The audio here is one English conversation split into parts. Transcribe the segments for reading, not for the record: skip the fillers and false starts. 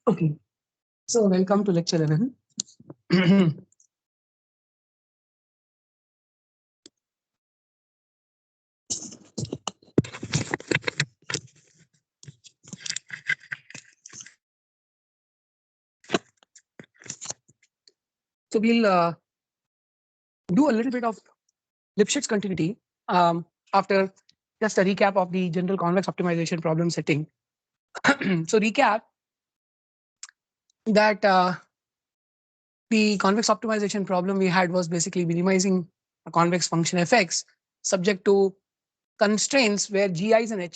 Okay, so welcome to lecture 11. So we'll do a little bit of Lipschitz continuity after just a recap of the general convex optimization problem setting. So recap that the convex optimization problem we had was basically minimizing a convex function fx subject to constraints where gi's and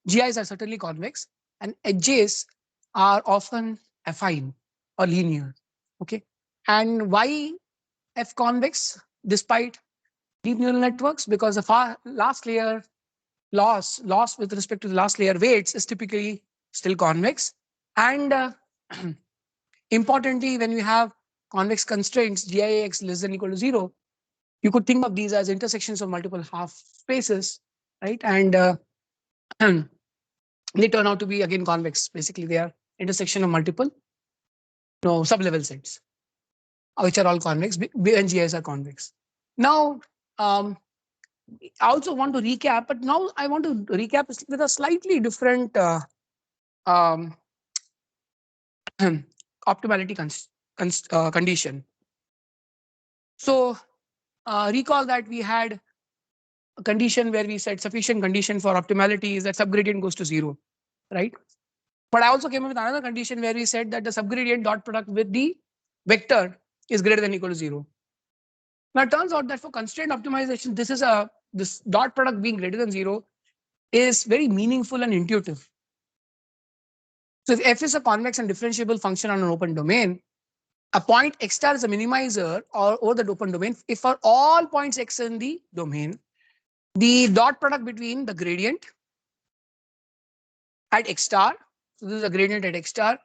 gi's are certainly convex and edges are often affine or linear. Okay, and why f convex despite deep neural networks? Because the last layer loss with respect to the last layer weights is typically still convex, and importantly, when we have convex constraints GIX less than or equal to 0, you could think of these as intersections of multiple half spaces, right? And they turn out to be again convex. Basically, they are intersection of multiple sublevel sets, which are all convex and GIs are convex. Now, I also want to recap, but now I want to recap with a slightly different um, optimality condition. So recall that we had a condition where we said sufficient condition for optimality is that subgradient goes to 0, right? But I also came up with another condition where we said that the subgradient dot product with the vector is greater than or equal to 0. Now it turns out that for constraint optimization, this dot product being greater than 0 is very meaningful and intuitive. So if f is a convex and differentiable function on an open domain, a point x star is a minimizer or over the open domain if for all points x in the domain, the dot product between the gradient at x star, so this is a gradient at x star,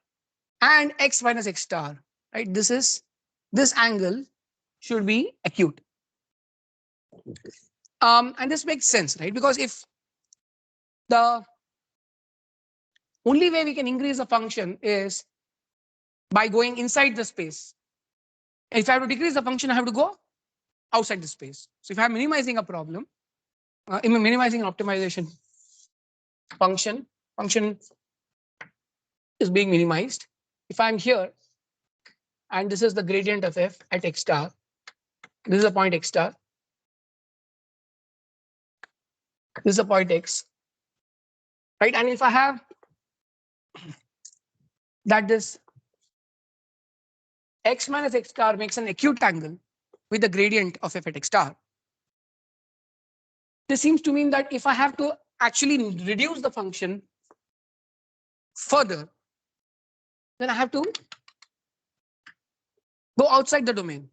and x minus x star, right? This angle should be acute. And this makes sense, right? Because if the only way we can increase the function is by going inside the space. If I have to decrease the function, I have to go outside the space. So if I'm minimizing a problem, minimizing an optimization function is being minimized. If I'm here and this is the gradient of f at x star, this is a point x star, this is a point x, right? And if I have that this x minus x star makes an acute angle with the gradient of f at x star, this seems to mean that if I have to actually reduce the function further, then I have to go outside the domain.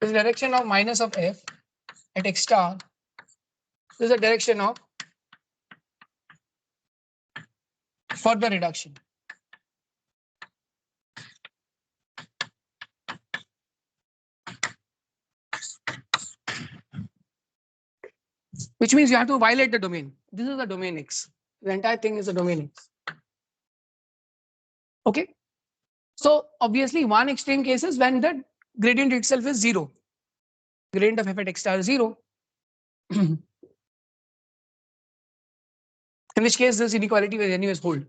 This is the direction of minus of f at x star. This is the direction of further reduction. Which means you have to violate the domain. This is the domain X. The entire thing is a domain X. Okay. So obviously, one extreme case is when the gradient itself is 0. Gradient of f at x star is 0. In which case this inequality will anyways hold.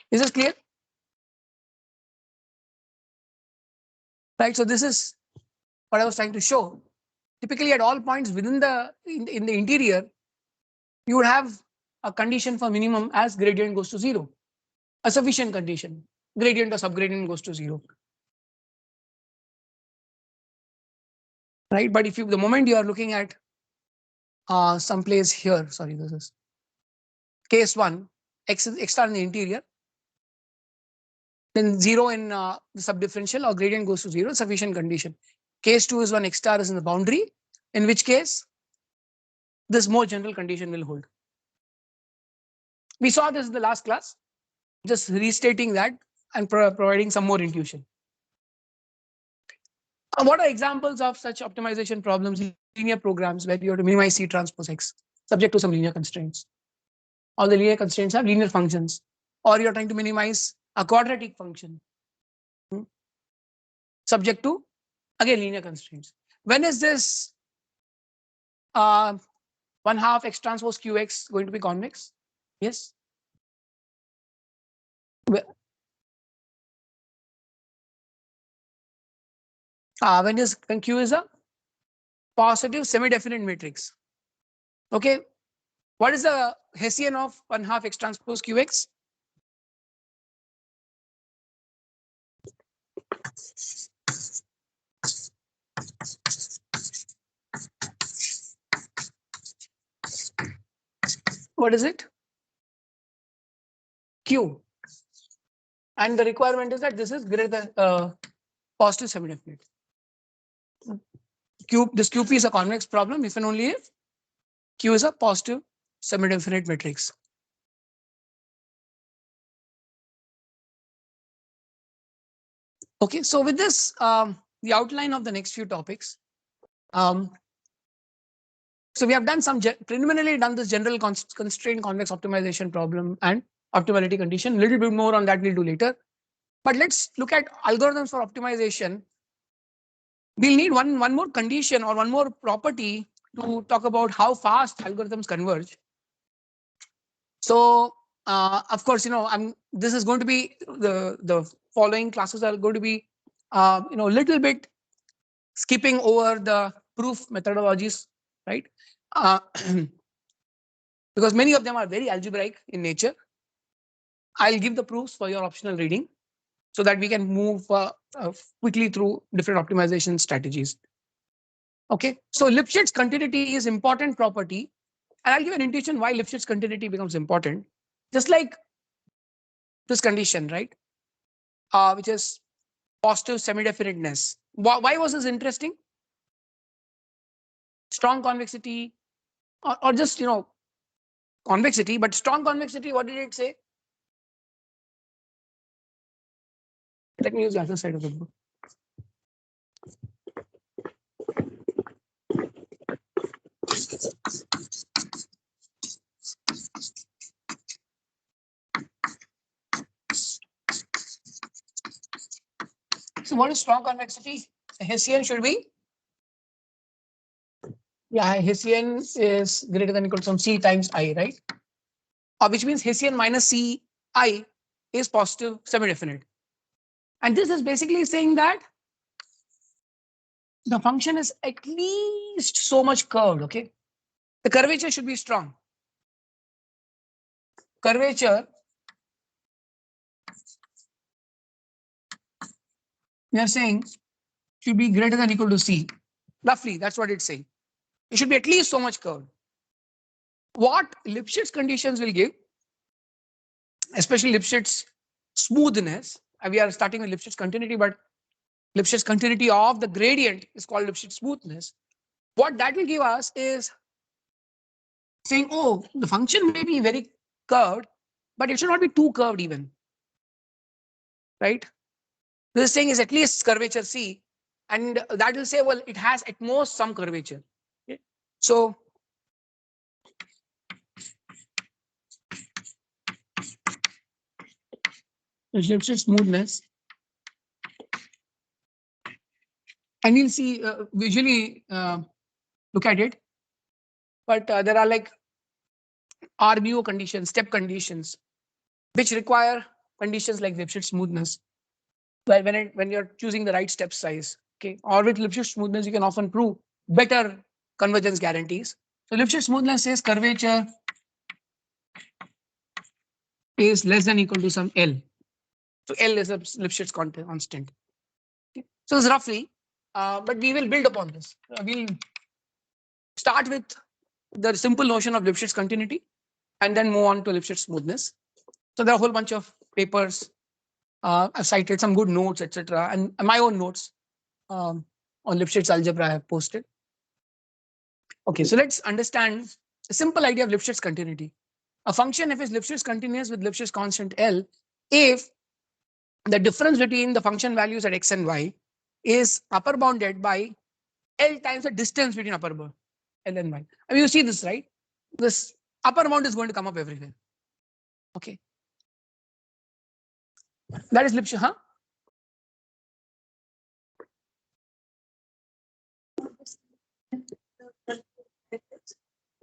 Is this clear? Right. So this is what I was trying to show. Typically, at all points within in the interior, you would have a condition for minimum as gradient goes to 0. A sufficient condition. Gradient or subgradient goes to 0. Right. But if the moment you are looking at some place here, sorry, this is case 1, x star in the interior, then 0 in the subdifferential or gradient goes to 0, sufficient condition. Case 2 is when x star is in the boundary, in which case this more general condition will hold. We saw this in the last class, just restating that and providing some more intuition. What are examples of such optimization problems in linear programs where you have to minimize C transpose X? subject to some linear constraints. All the linear constraints have linear functions, or you're trying to minimize a quadratic function, subject to again linear constraints. When is this 1/2 x transpose qx going to be convex? Yes. When q is a positive semi-definite matrix. Okay. What is the Hessian of 1/2 x transpose qx? What is it? Q. And the requirement is that this is greater than positive semi-definite. This QP is a convex problem if and only if Q is a positive semi-definite matrix. Okay, so with this, the outline of the next few topics. So we have done some preliminarily done this general constraint convex optimization problem and optimality condition. A little bit more on that we'll do later. But let's look at algorithms for optimization. We'll need one more condition or one more property to talk about how fast algorithms converge. So of course, this is going to be the following classes are going to be little bit skipping over the proof methodologies, right? Because many of them are very algebraic in nature. I'll give the proofs for your optional reading so that we can move quickly through different optimization strategies. Okay, so Lipschitz continuity is important property, and I'll give an intuition why Lipschitz continuity becomes important. Just like this condition, right? Which is positive semi-definiteness. Why was this interesting? Strong convexity, or just convexity, but strong convexity. What did it say? Let me use the other side of the book. So what is strong convexity? Hessian should be, Hessian is greater than or equal to some C times I, right? Which means Hessian minus C I is positive semi-definite. And this is basically saying that the function is at least so much curved, okay? The curvature should be strong. Curvature, we are saying, should be greater than or equal to C. Roughly, that's what it's saying. It should be at least so much curved. What Lipschitz conditions will give, especially Lipschitz smoothness, we are starting with Lipschitz continuity, but Lipschitz continuity of the gradient is called Lipschitz smoothness. What that will give us is saying, oh, the function may be very curved, but it should not be too curved even, right? This thing is at least curvature C, and that will say, well, it has at most some curvature. Okay? So Lipschitz smoothness, and we'll see visually look at it, but there are like RBO conditions, step conditions, which require conditions like Lipschitz smoothness. Well, when you're choosing the right step size, okay, or with Lipschitz smoothness, you can often prove better convergence guarantees. So Lipschitz smoothness says curvature is less than or equal to some L. So L is a Lipschitz constant. Okay. So it's roughly, but we will build upon this. We'll start with the simple notion of Lipschitz continuity and then move on to Lipschitz smoothness. So there are a whole bunch of papers. I've cited some good notes, etc., and my own notes on Lipschitz algebra I have posted. Okay, so let's understand a simple idea of Lipschitz continuity. A function f is Lipschitz continuous with Lipschitz constant L if the difference between the function values at x and y is upper bounded by L times the distance between upper bound L and y. I mean, you see this, right? this upper bound is going to come up everywhere. Okay. That is Lipschitz, huh?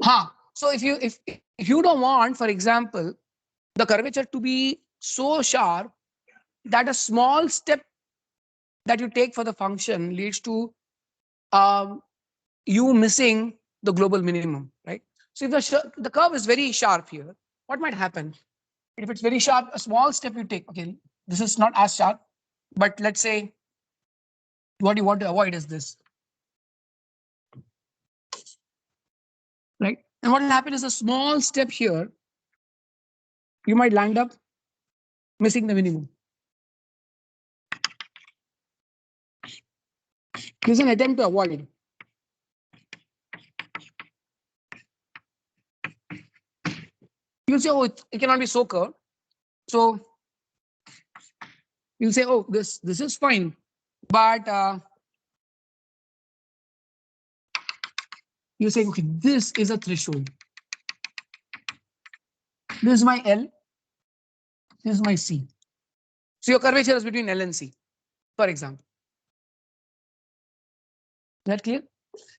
Huh. So if you don't want, for example, the curvature to be so sharp that a small step that you take for the function leads to um, you missing the global minimum, right? So if the curve is very sharp here, what might happen? If it's very sharp, a small step you take. Okay, this is not as sharp, but let's say what you want to avoid is this, right? And what will happen is a small step here, you might land up missing the minimum. This is an attempt to avoid. You'll say, oh, it cannot be so curved. So you'll say, oh, this is fine, but you say, okay, this is a threshold. This is my L. This is my C. So your curvature is between L and C, for example. Is that clear?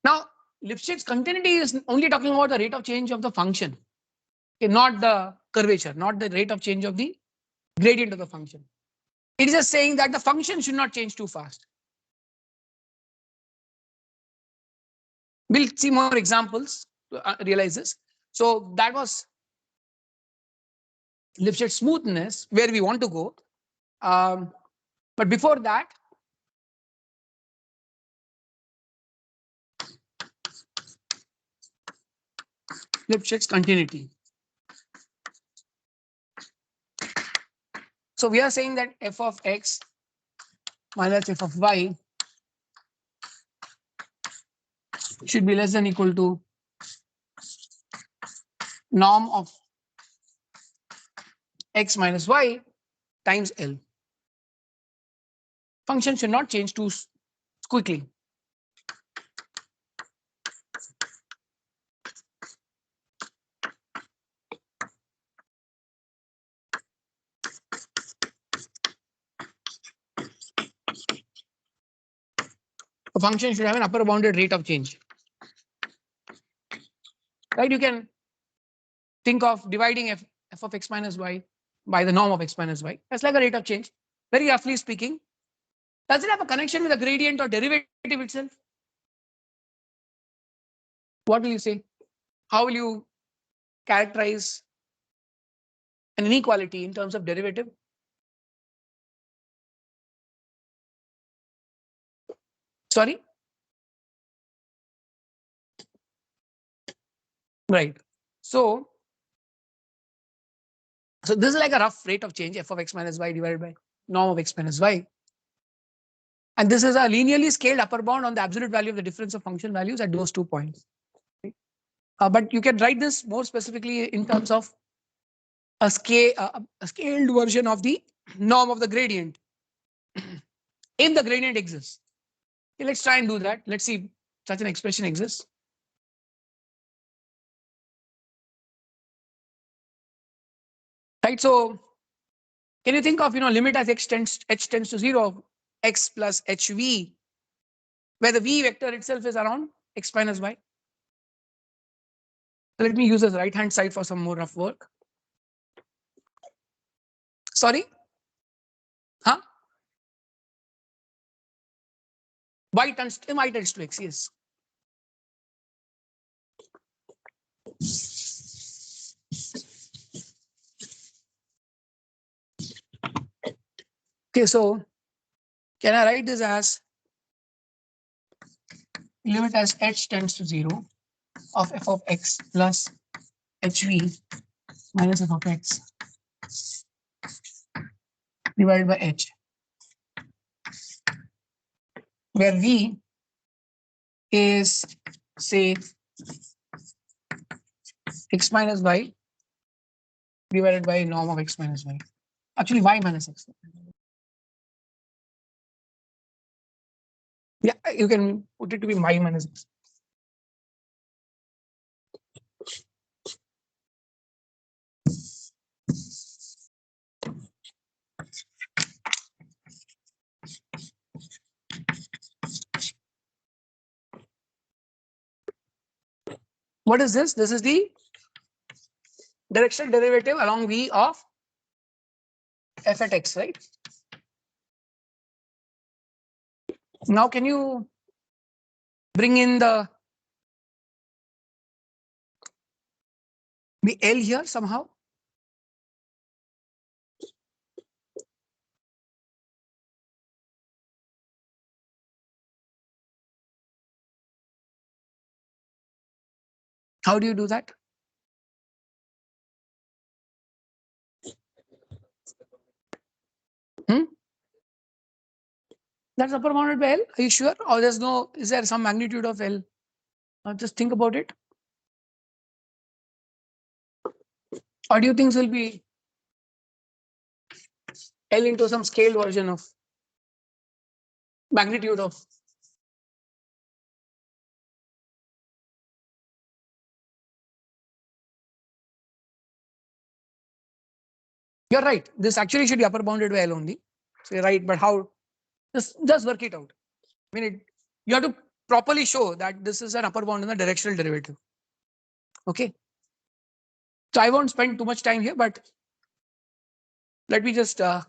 Now, Lipschitz continuity is only talking about the rate of change of the function, okay, not the curvature, not the rate of change of the gradient of the function. It is just saying that the function should not change too fast. We'll see more examples to realize this. So that was Lipschitz smoothness, where we want to go. But before that, Lipschitz continuity. So we are saying that f of x minus f of y should be less than equal to norm of x minus y times L. Function should not change too quickly. A function should have an upper bounded rate of change. Right? You can think of dividing f of x minus y by the norm of x minus y. That's like a rate of change. Very roughly speaking. Does it have a connection with the gradient or derivative itself? What will you say? How will you characterize an inequality in terms of derivative? Sorry? Right. So this is like a rough rate of change, f of x minus y divided by norm of x minus y. And this is a linearly scaled upper bound on the absolute value of the difference of function values at those 2 points. But you can write this more specifically in terms of a scaled version of the norm of the gradient. If the gradient exists. Okay, let's try and do that. Let's see if such an expression exists. Right. So can you think of limit as h tends to 0 x plus hv, where the v vector itself is around x minus y. So let me use this right hand side for some more rough work. Sorry? Huh? Y tends to x, yes. Okay, so can I write this as limit as h tends to 0 of f of x plus hv minus f of x divided by h, where v is, say, x minus y divided by norm of x minus y. Actually, y minus x. Yeah, you can put it to be y minus x. What is this? This is the directional derivative along V of f at x, right? Now, can you bring in the L here somehow? How do you do that? That's upper bounded by L. Are you sure? Or there's no, is there some magnitude of L? Just think about it. Or do you think it will be L into some scaled version of magnitude of? You're right. This actually should be upper bounded by L only. So you're right, but how? Just work it out. I mean, you have to properly show that this is an upper bound in the directional derivative. Okay. So I won't spend too much time here, but let me just. So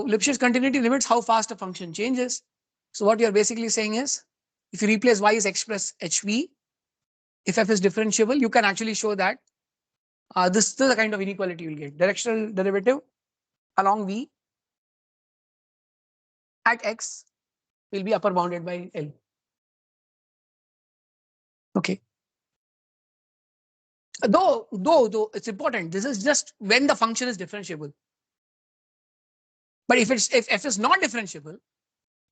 Lipschitz continuity limits how fast a function changes. So what you're basically saying is, if you replace y as x plus hv, if f is differentiable, you can actually show that this is the kind of inequality you'll get. Directional derivative along v at x will be upper bounded by L. Okay. Though it's important. This is just when the function is differentiable. But if f is not differentiable,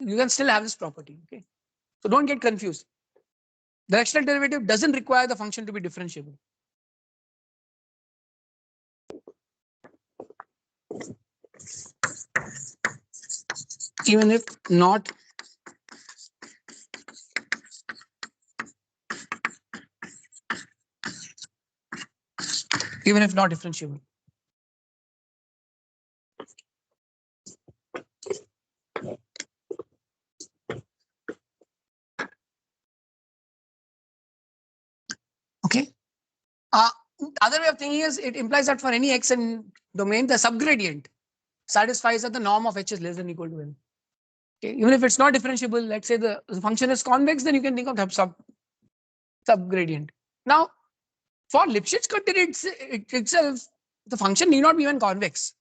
you can still have this property. Okay. So don't get confused. Directional derivative doesn't require the function to be differentiable. Even if not differentiable. Okay. Other way of thinking is it implies that for any x in domain, the subgradient satisfies that the norm of h is less than or equal to L. Okay. Even if it's not differentiable, let's say the function is convex, then you can think of subgradient. Now, for Lipschitz continuity itself, the function need not be even convex.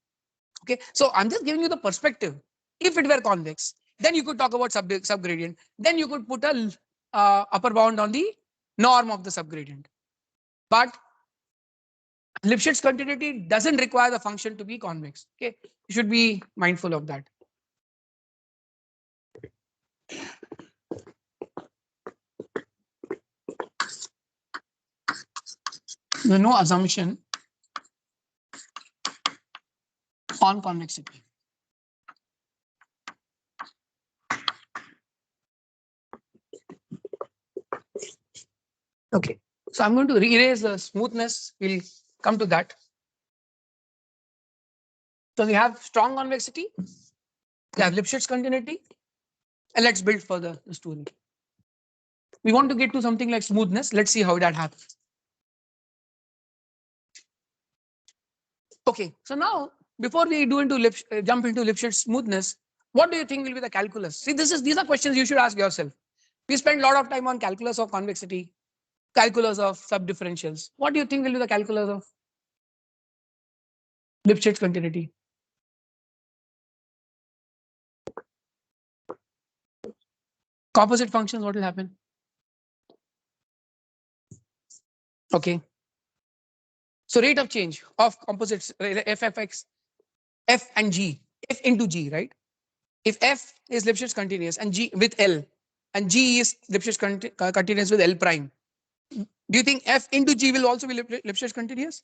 Okay. So I'm just giving you the perspective. If it were convex, then you could talk about subgradient. Then you could put a upper bound on the norm of the subgradient. But Lipschitz continuity doesn't require the function to be convex. Okay, you should be mindful of that. There's no assumption on convexity. Okay, so I'm going to erase the smoothness. We'll come to that. So we have strong convexity, we have Lipschitz continuity, and let's build further the story. We want to get to something like smoothness. Let's see how that happens. Okay, so now before we do into jump into Lipschitz smoothness, what do you think will be the calculus? See, these are questions you should ask yourself. We spend a lot of time on calculus of convexity, calculus of subdifferentials. What do you think will be the calculus of Lipschitz continuity? Composite functions, what will happen? Okay. So rate of change of composites, f(x), f and g, f into g, right? If f is Lipschitz continuous and g with L, and g is Lipschitz continuous with L prime, do you think f into g will also be Lipschitz continuous?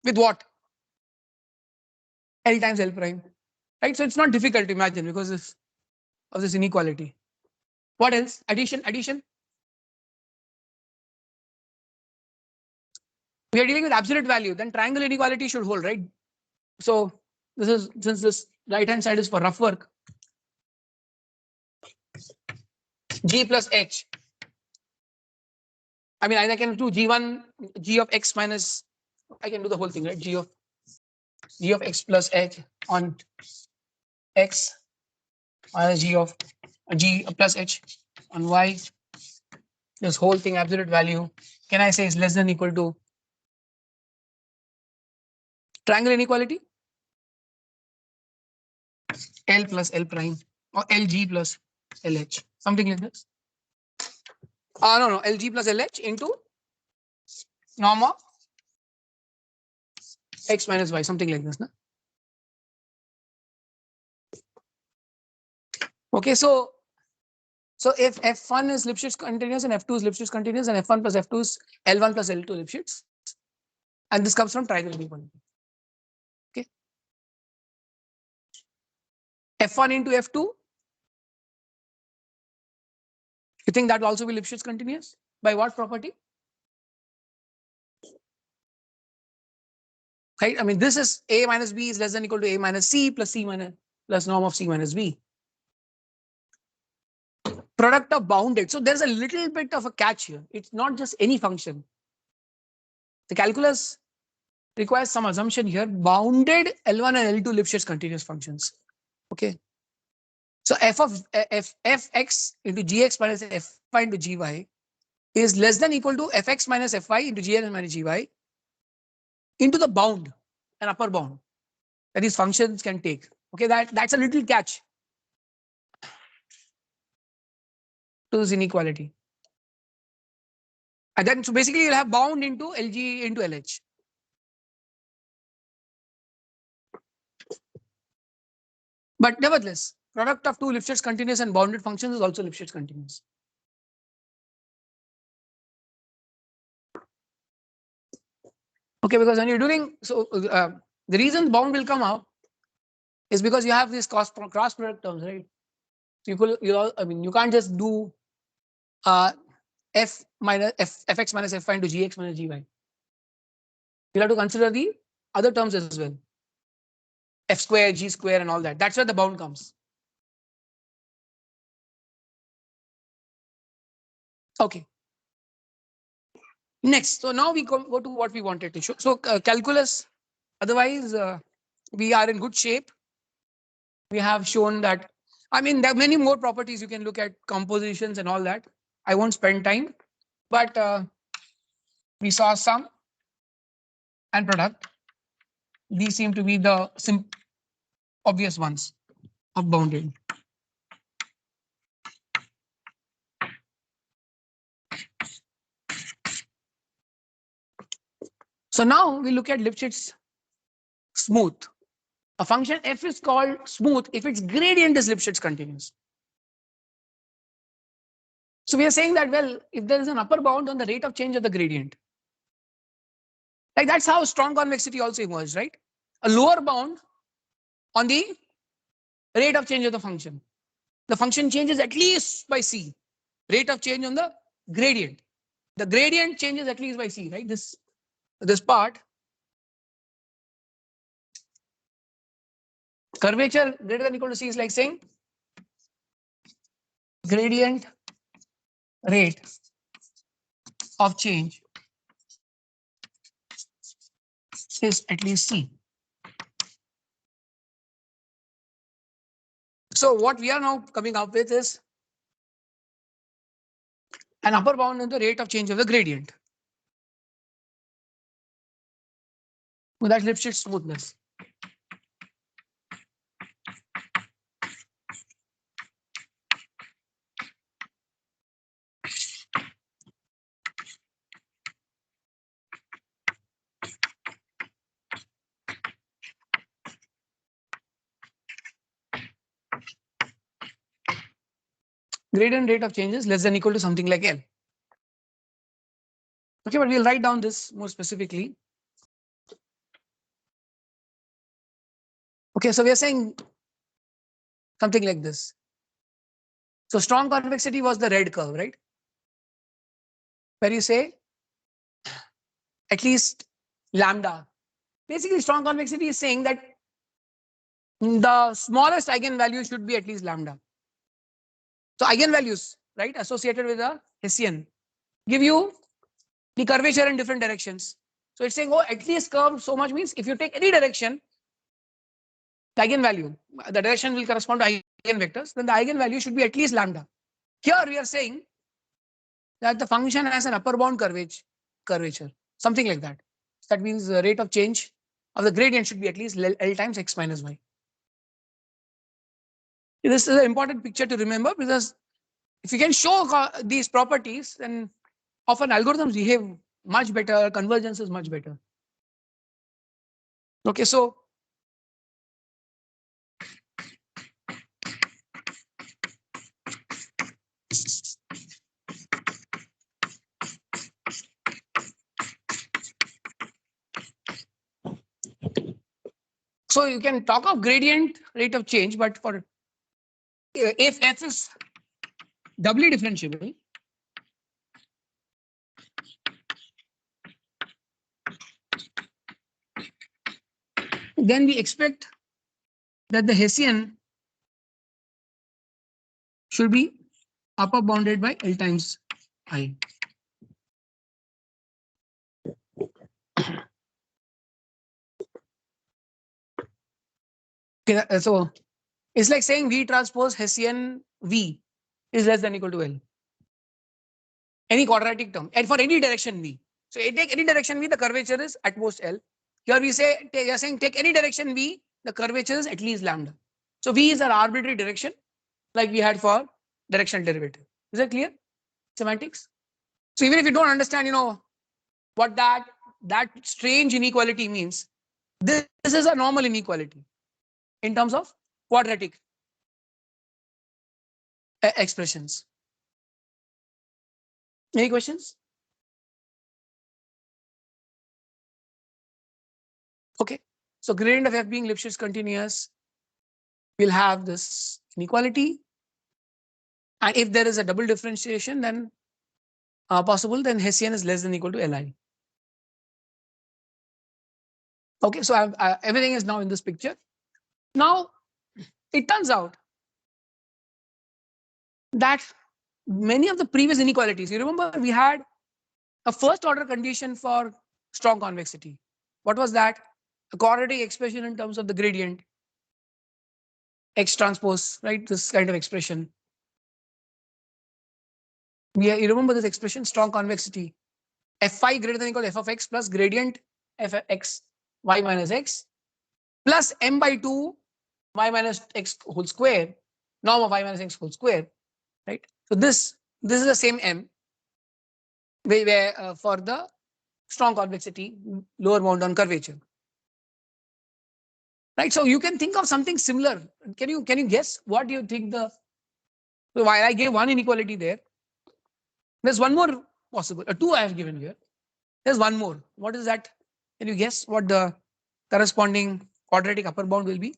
With what? L times L prime, right? So it's not difficult to imagine because of this inequality. What else? Addition. We are dealing with absolute value, then triangle inequality should hold, right? So this is, since this right hand side is for rough work, g plus h I mean, I can do G1, G of X minus, I can do the whole thing, right? G of X plus H on X minus G plus H on Y. This whole thing, absolute value, can I say is less than equal to triangle inequality? L plus L prime or LG plus LH, something like this. No, LG plus LH into norm of X minus Y, something like this. No? Okay, so if F1 is Lipschitz continuous and F2 is Lipschitz continuous, and F1 plus F2 is L1 plus L2 Lipschitz, and this comes from triangle inequality. Okay, F1 into F2, you think that will also be Lipschitz continuous? By what property? Right, I mean, this is A minus B is less than equal to A minus C plus C minus plus norm of C minus B. Product of bounded. So there's a little bit of a catch here. It's not just any function. The calculus requires some assumption here. Bounded L1 and L2 Lipschitz continuous functions. Okay. So fx into gx minus fy into gy is less than equal to fx minus fy into gn minus gy into the bound, an upper bound that these functions can take. Okay, that's a little catch to this inequality. And then, so basically you'll have bound into LG into LH. But nevertheless, product of two Lipschitz continuous and bounded functions is also Lipschitz continuous. Okay, because when you're doing, so the reason bound will come out is because you have these cross product terms, right? So you can't just do f minus fx minus fy into gx minus gy. You'll have to consider the other terms as well. F square, g square, and all that. That's where the bound comes. Okay. Next, so now we go to what we wanted to show. So calculus, otherwise we are in good shape. We have shown that, I mean, there are many more properties you can look at, compositions and all that. I won't spend time, but we saw sum and product. These seem to be the obvious ones of bounded. So now we look at Lipschitz smooth. A function f is called smooth if its gradient is Lipschitz continuous. So we are saying that, well, if there is an upper bound on the rate of change of the gradient, like that's how strong convexity also emerged, right? A lower bound on the rate of change of the function. The function changes at least by c. Rate of change on the gradient. The gradient changes at least by c, right? This part. Curvature greater than or equal to c is like saying gradient rate of change is at least c. So what we are now coming up with is an upper bound on the rate of change of the gradient. So that's Lipschitz smoothness. Gradient rate of change is less than or equal to something like L. Okay, but we'll write down this more specifically. Okay, so we are saying something like this. So strong convexity was the red curve, right? Where you say at least lambda. Basically, strong convexity is saying that the smallest eigenvalue should be at least lambda. So eigenvalues, right, associated with a Hessian give you the curvature in different directions. So it's saying, oh, at least curve so much means if you take any direction, the eigenvalue, the direction will correspond to eigenvectors, then the eigenvalue should be at least lambda. Here we are saying that the function has an upper bound curvature, something like that. So that means the rate of change of the gradient should be at least L times x minus y. This is an important picture to remember, because if you can show these properties, then often algorithms behave much better, convergence is much better. Okay, so you can talk of gradient rate of change, but for if f is doubly differentiable, then we expect that the Hessian should be upper bounded by L times I. Okay, so it's like saying V transpose Hessian V is less than or equal to L. Any quadratic term, and for any direction V. So you take any direction V, the curvature is at most L. Here we say, you are saying take any direction V, the curvature is at least lambda. So V is an arbitrary direction, like we had for directional derivative. Is that clear? Semantics. So even if you don't understand, what that strange inequality means, this is a normal inequality in terms of quadratic expressions. Any questions? Okay. So gradient of f being Lipschitz continuous, we'll have this inequality. And if there is a double differentiation, then possible, then Hessian is less than or equal to Li. Okay, so everything is now in this picture. Now, it turns out that many of the previous inequalities, you remember we had a first order condition for strong convexity. What was that? A quadratic expression in terms of the gradient, X transpose, right? This kind of expression. You remember this expression, strong convexity. Fi greater than or equal to f of x plus gradient f of x y minus x plus m by 2 y minus x whole square, norm of y minus x whole square, right? So this is the same m where for the strong convexity, lower bound on curvature, right? So you can think of something similar. Can you guess what do you think the? So while I gave one inequality there, there's one more possible. Two I have given here. There's one more. What is that? Can you guess what the corresponding quadratic upper bound will be?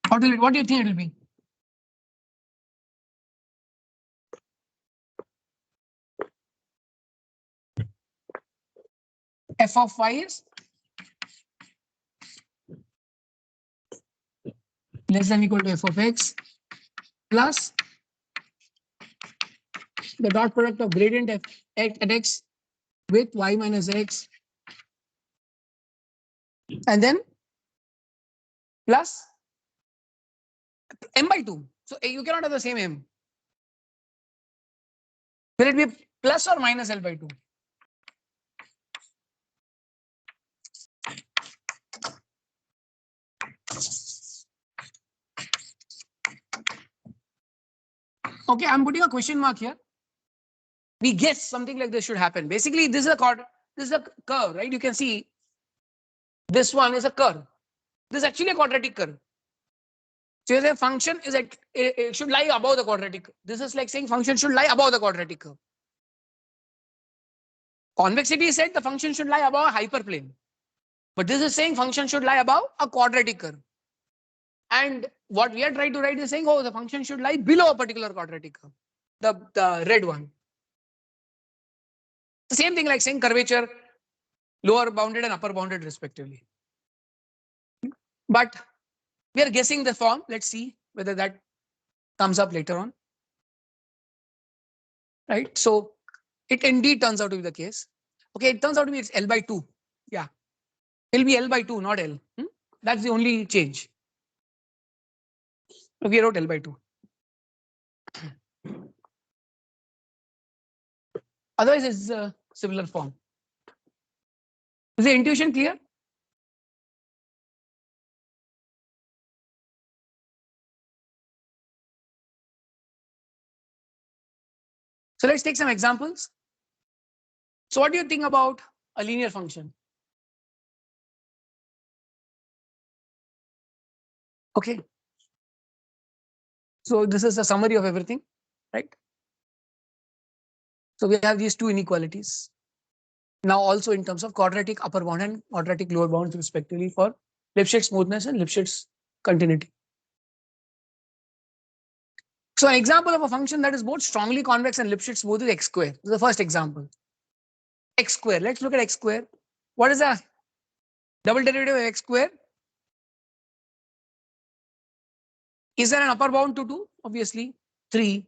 What do you think it will be? F of y is less than or equal to f of x plus the dot product of gradient f at x with y minus x, and then plus m by 2. So you cannot have the same m. Will it be plus or minus L by 2? Okay, I'm putting a question mark here. We guess something like this should happen. Basically, this is a curve, right? You can see this one is a curve. This is actually a quadratic curve. So the function is it should lie above the quadratic. This is like saying function should lie above the quadratic curve. Convexity said the function should lie above a hyperplane. But this is saying function should lie above a quadratic curve. And what we are trying to write is saying, oh, the function should lie below a particular quadratic curve, the red one. The same thing like saying curvature, lower bounded and upper bounded respectively. But we are guessing the form. Let's see whether that comes up later on. Right. So it indeed turns out to be the case. Okay, it turns out to be it's L by 2. Yeah. It'll be L by 2, not L. That's the only change. We wrote L by 2. Otherwise, it's a similar form. Is the intuition clear? So let's take some examples. So what do you think about a linear function? Okay. So this is a summary of everything, right? So we have these two inequalities. Now also in terms of quadratic upper bound and quadratic lower bounds respectively for Lipschitz smoothness and Lipschitz continuity. So an example of a function that is both strongly convex and Lipschitz smooth is x square. This is the first example. X square. Let's look at x square. What is the double derivative of x square? Is there an upper bound to 2? Obviously 3.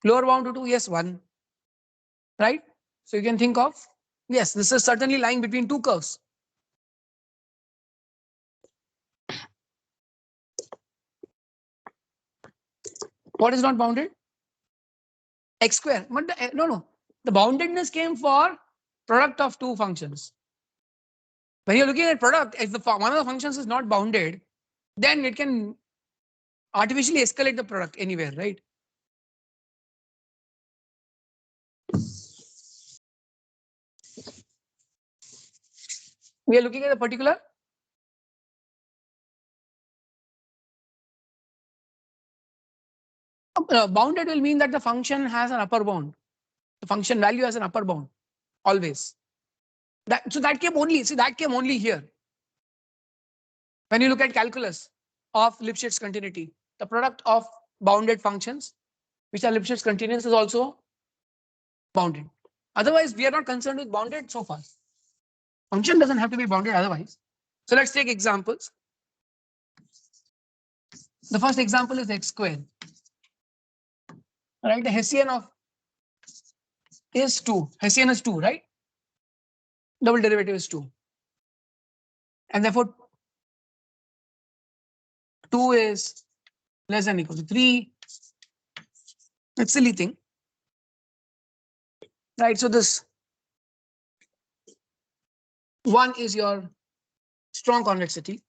Lower bound to 2? Yes, 1. Right? So you can think of, yes, this is certainly lying between two curves. What is not bounded? X square. But no. The boundedness came for product of two functions. When you're looking at product, if one of the functions is not bounded, then it can artificially escalate the product anywhere, right? We are looking at a particular bounded will mean that the function has an upper bound. The function value has an upper bound always. So that came only here. When you look at calculus of Lipschitz continuity, the product of bounded functions, which are Lipschitz continuous, is also bounded. Otherwise, we are not concerned with bounded so far. Function doesn't have to be bounded otherwise. So let's take examples. The first example is x square. Right, the Hessian of is 2. Hessian is 2, right? Double derivative is 2. And therefore, 2 is less than or equal to 3. It's a silly thing. Right, so this 1 is your strong convexity.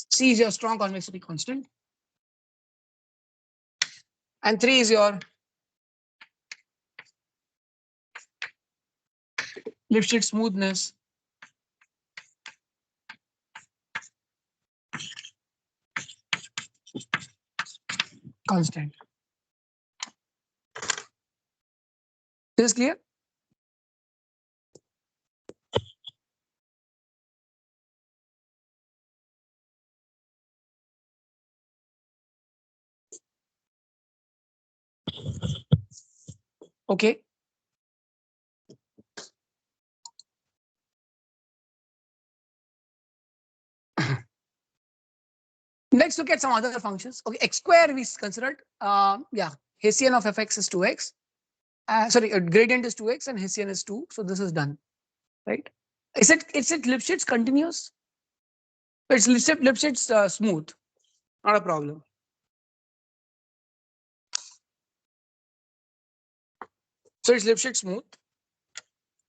C is your strong convexity constant. And 3 is your Lipschitz smoothness constant. Is this clear? Okay. Let's look at some other functions. Okay, x square we considered. Yeah, Hessian of fx is 2x. Gradient is 2x and Hessian is 2. So this is done, right? Is it Lipschitz continuous? It's Lipschitz smooth, not a problem. So it's Lipschitz smooth.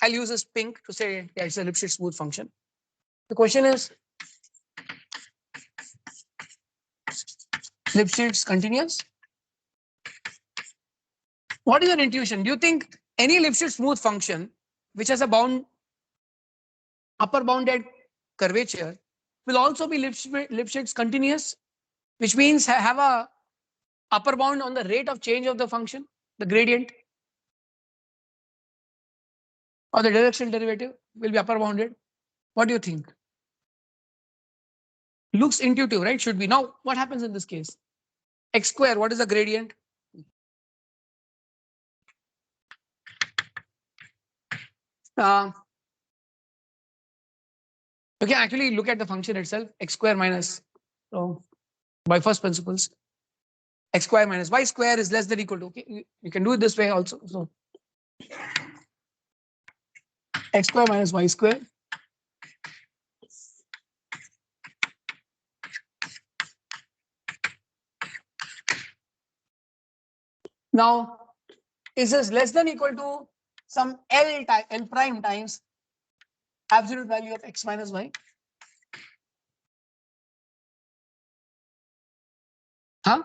I'll use this pink to say yeah, it's a Lipschitz smooth function. The question is Lipschitz continuous. What is your intuition? Do you think any Lipschitz smooth function which has a upper bounded curvature will also be Lipschitz continuous, which means have a upper bound on the rate of change of the function, the gradient, or the directional derivative will be upper bounded? What do you think? Looks intuitive, right? Should be. Now, what happens in this case? X square, what is the gradient? Uh, you can actually look at the function itself, x square minus, so by first principles, x square minus y square is less than equal to, okay, you can do it this way also. So x square minus y square. Now, is this less than equal to some L prime times absolute value of x minus y? Huh?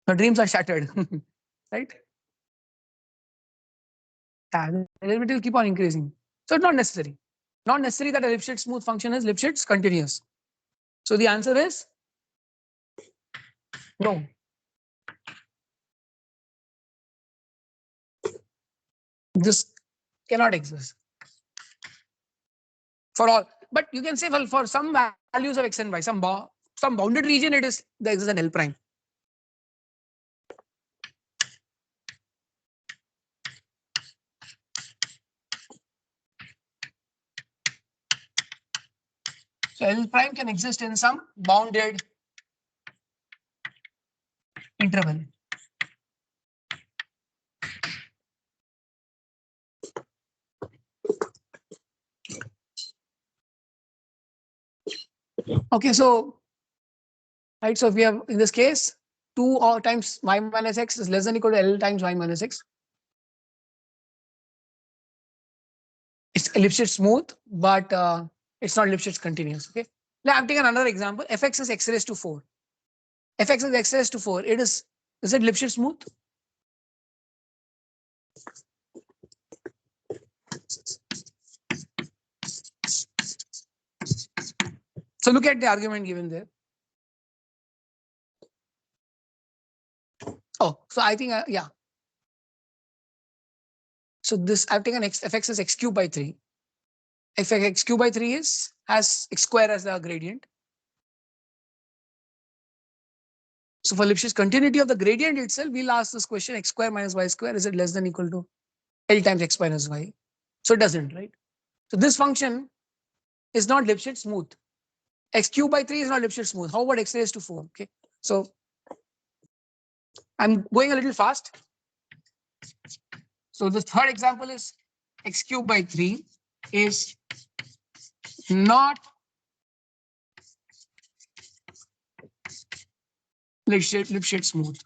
The dreams are shattered, right? The derivative will keep on increasing. So it's not necessary. Not necessary that a Lipschitz smooth function is Lipschitz continuous. So the answer is no. This cannot exist for all. But you can say, well, for some values of x and y, some bounded region, it is there exists an L prime. So L prime can exist in some bounded interval. Okay, so right, so if we have in this case 2 or times y minus x is less than equal to L times y minus x. It's Lipschitz smooth, but it's not Lipschitz continuous. Okay. Now I'm taking another example. Fx is x raised to 4. Fx is x raised to 4. Is it Lipschitz smooth? So look at the argument given there. Oh, so I think yeah. So this I've taken fx is x cubed by 3. If x cubed by 3 has x square as the gradient. So for Lipschitz continuity of the gradient itself, we'll ask this question: x square minus y square, is it less than equal to L times x minus y? So it doesn't, right? So this function is not Lipschitz smooth. X cubed by 3 is not Lipschitz smooth. How about x raised to 4? Okay. So I'm going a little fast. So the third example is x cubed by 3 is not Lipschitz smooth.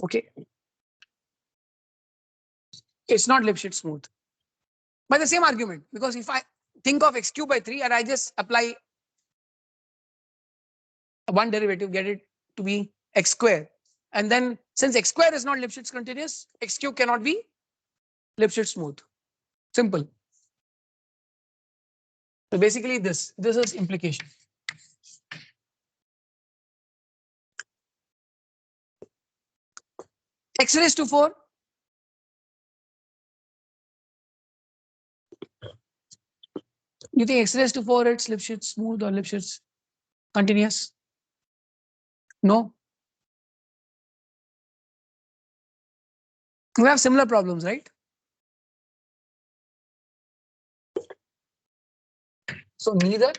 Okay. It's not Lipschitz smooth. By the same argument, because if I think of x cubed by 3 and I just apply one derivative, get it to be x square. And then since x square is not Lipschitz continuous, x cube cannot be Lipschitz smooth. Simple. So basically this is implication. X raised to 4. You think x raised to 4 it's Lipschitz smooth or Lipschitz continuous? No. We have similar problems, right? So neither.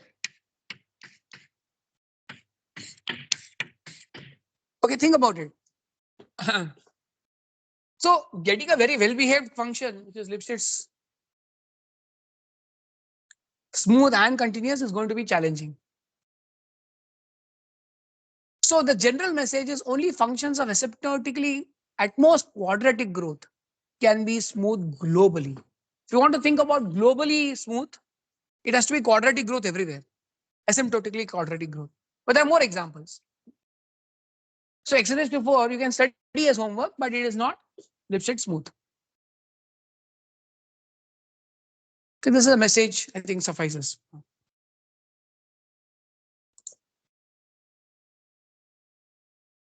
Okay, think about it. So getting a very well-behaved function, which is Lipschitz smooth and continuous, is going to be challenging. So the general message is only functions of asymptotically at most quadratic growth can be smooth globally. If you want to think about globally smooth, it has to be quadratic growth everywhere, asymptotically quadratic growth. But there are more examples. So x raised to 4 you can study as homework, but it is not Lipschitz smooth. So this is a message I think suffices.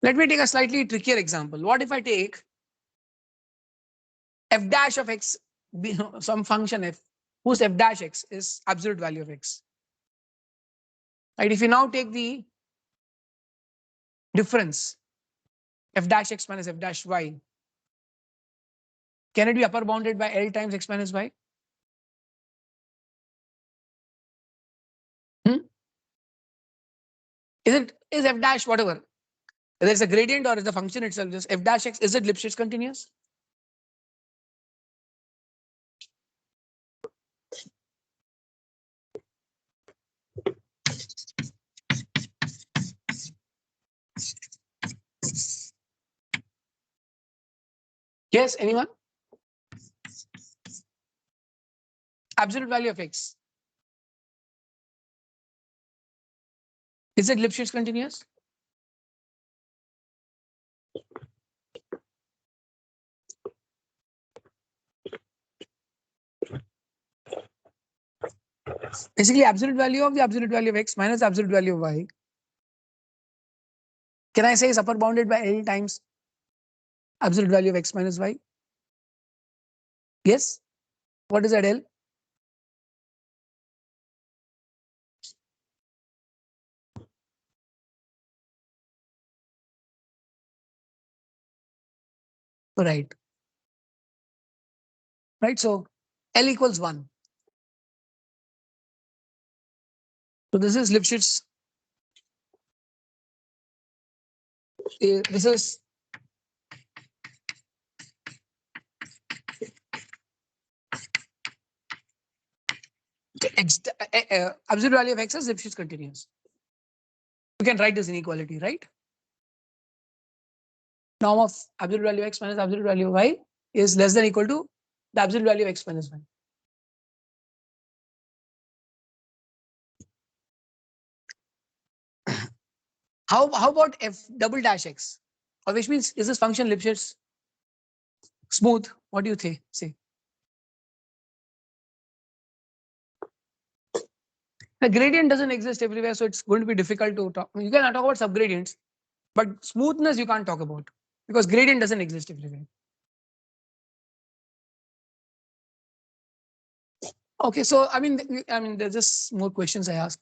Let me take a slightly trickier example. What if I take f dash of x, some function f, whose f dash x is absolute value of x. Right? If you now take the difference f dash x minus f dash y, can it be upper bounded by L times x minus y? Hmm? Is f dash whatever? Whether it's a gradient or is the function itself just f dash x, is it Lipschitz continuous? Yes, anyone? Absolute value of x. Is it Lipschitz continuous? Basically, absolute value of the absolute value of x minus absolute value of y. Can I say is upper bounded by L times absolute value of x minus y? Yes. What is that L? Right. Right. So L equals 1. So this is Lipschitz. This is x, absolute value of x is Lipschitz continuous. You can write this inequality, right? Norm of absolute value of x minus absolute value of y is less than or equal to the absolute value of x minus y. How about f double dash x? Or which means is this function Lipschitz smooth? What do you say? The gradient doesn't exist everywhere, so it's going to be difficult to talk. You can talk about subgradients, but smoothness you can't talk about because gradient doesn't exist everywhere. Okay, so I mean, there's just more questions I ask.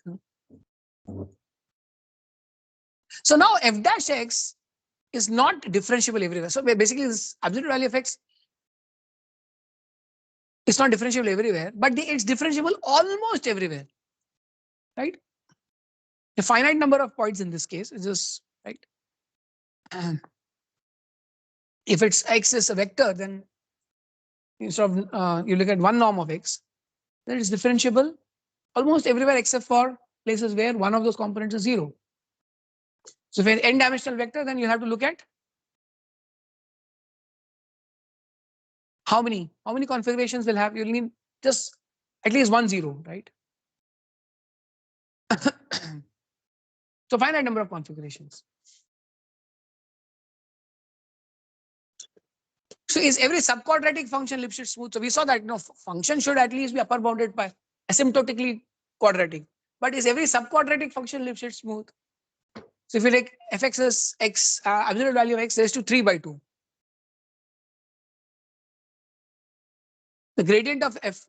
So now f dash x is not differentiable everywhere. So basically, this absolute value of x is not differentiable everywhere, but it's differentiable almost everywhere, right? A finite number of points in this case is just right. And if it's x is a vector, then instead of you look at one norm of x, then it's differentiable almost everywhere except for places where one of those components is 0. So if it's n-dimensional vector, then you have to look at how many configurations will have. You'll need just at least 1 0, right? So finite number of configurations. So is every subquadratic function Lipschitz smooth? So we saw that function should at least be upper bounded by asymptotically quadratic. But is every subquadratic function Lipschitz smooth? So if you take fx is x, absolute value of x raised to 3 by 2. The gradient of f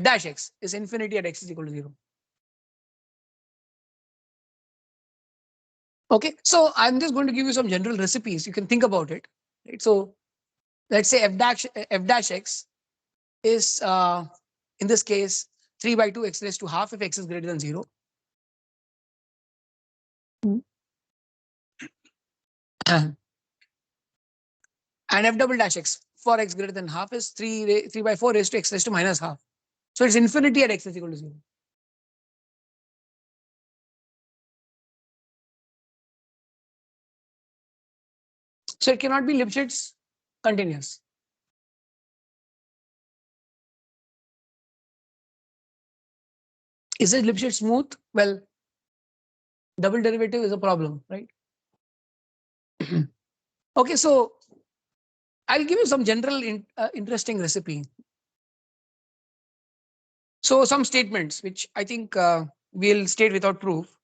dash x is infinity at x is equal to 0. Okay, so I'm just going to give you some general recipes. You can think about it. Right? So let's say f dash x is in this case 3 by 2 x raised to half if x is greater than 0. And f double dash x for x greater than half is 3 by 4 raised to x raised to minus half. So it's infinity at x is equal to 0. So it cannot be Lipschitz continuous. Is it Lipschitz smooth? Well, double derivative is a problem, right? Okay, so I'll give you some general interesting recipe. So some statements which I think we'll state without proof.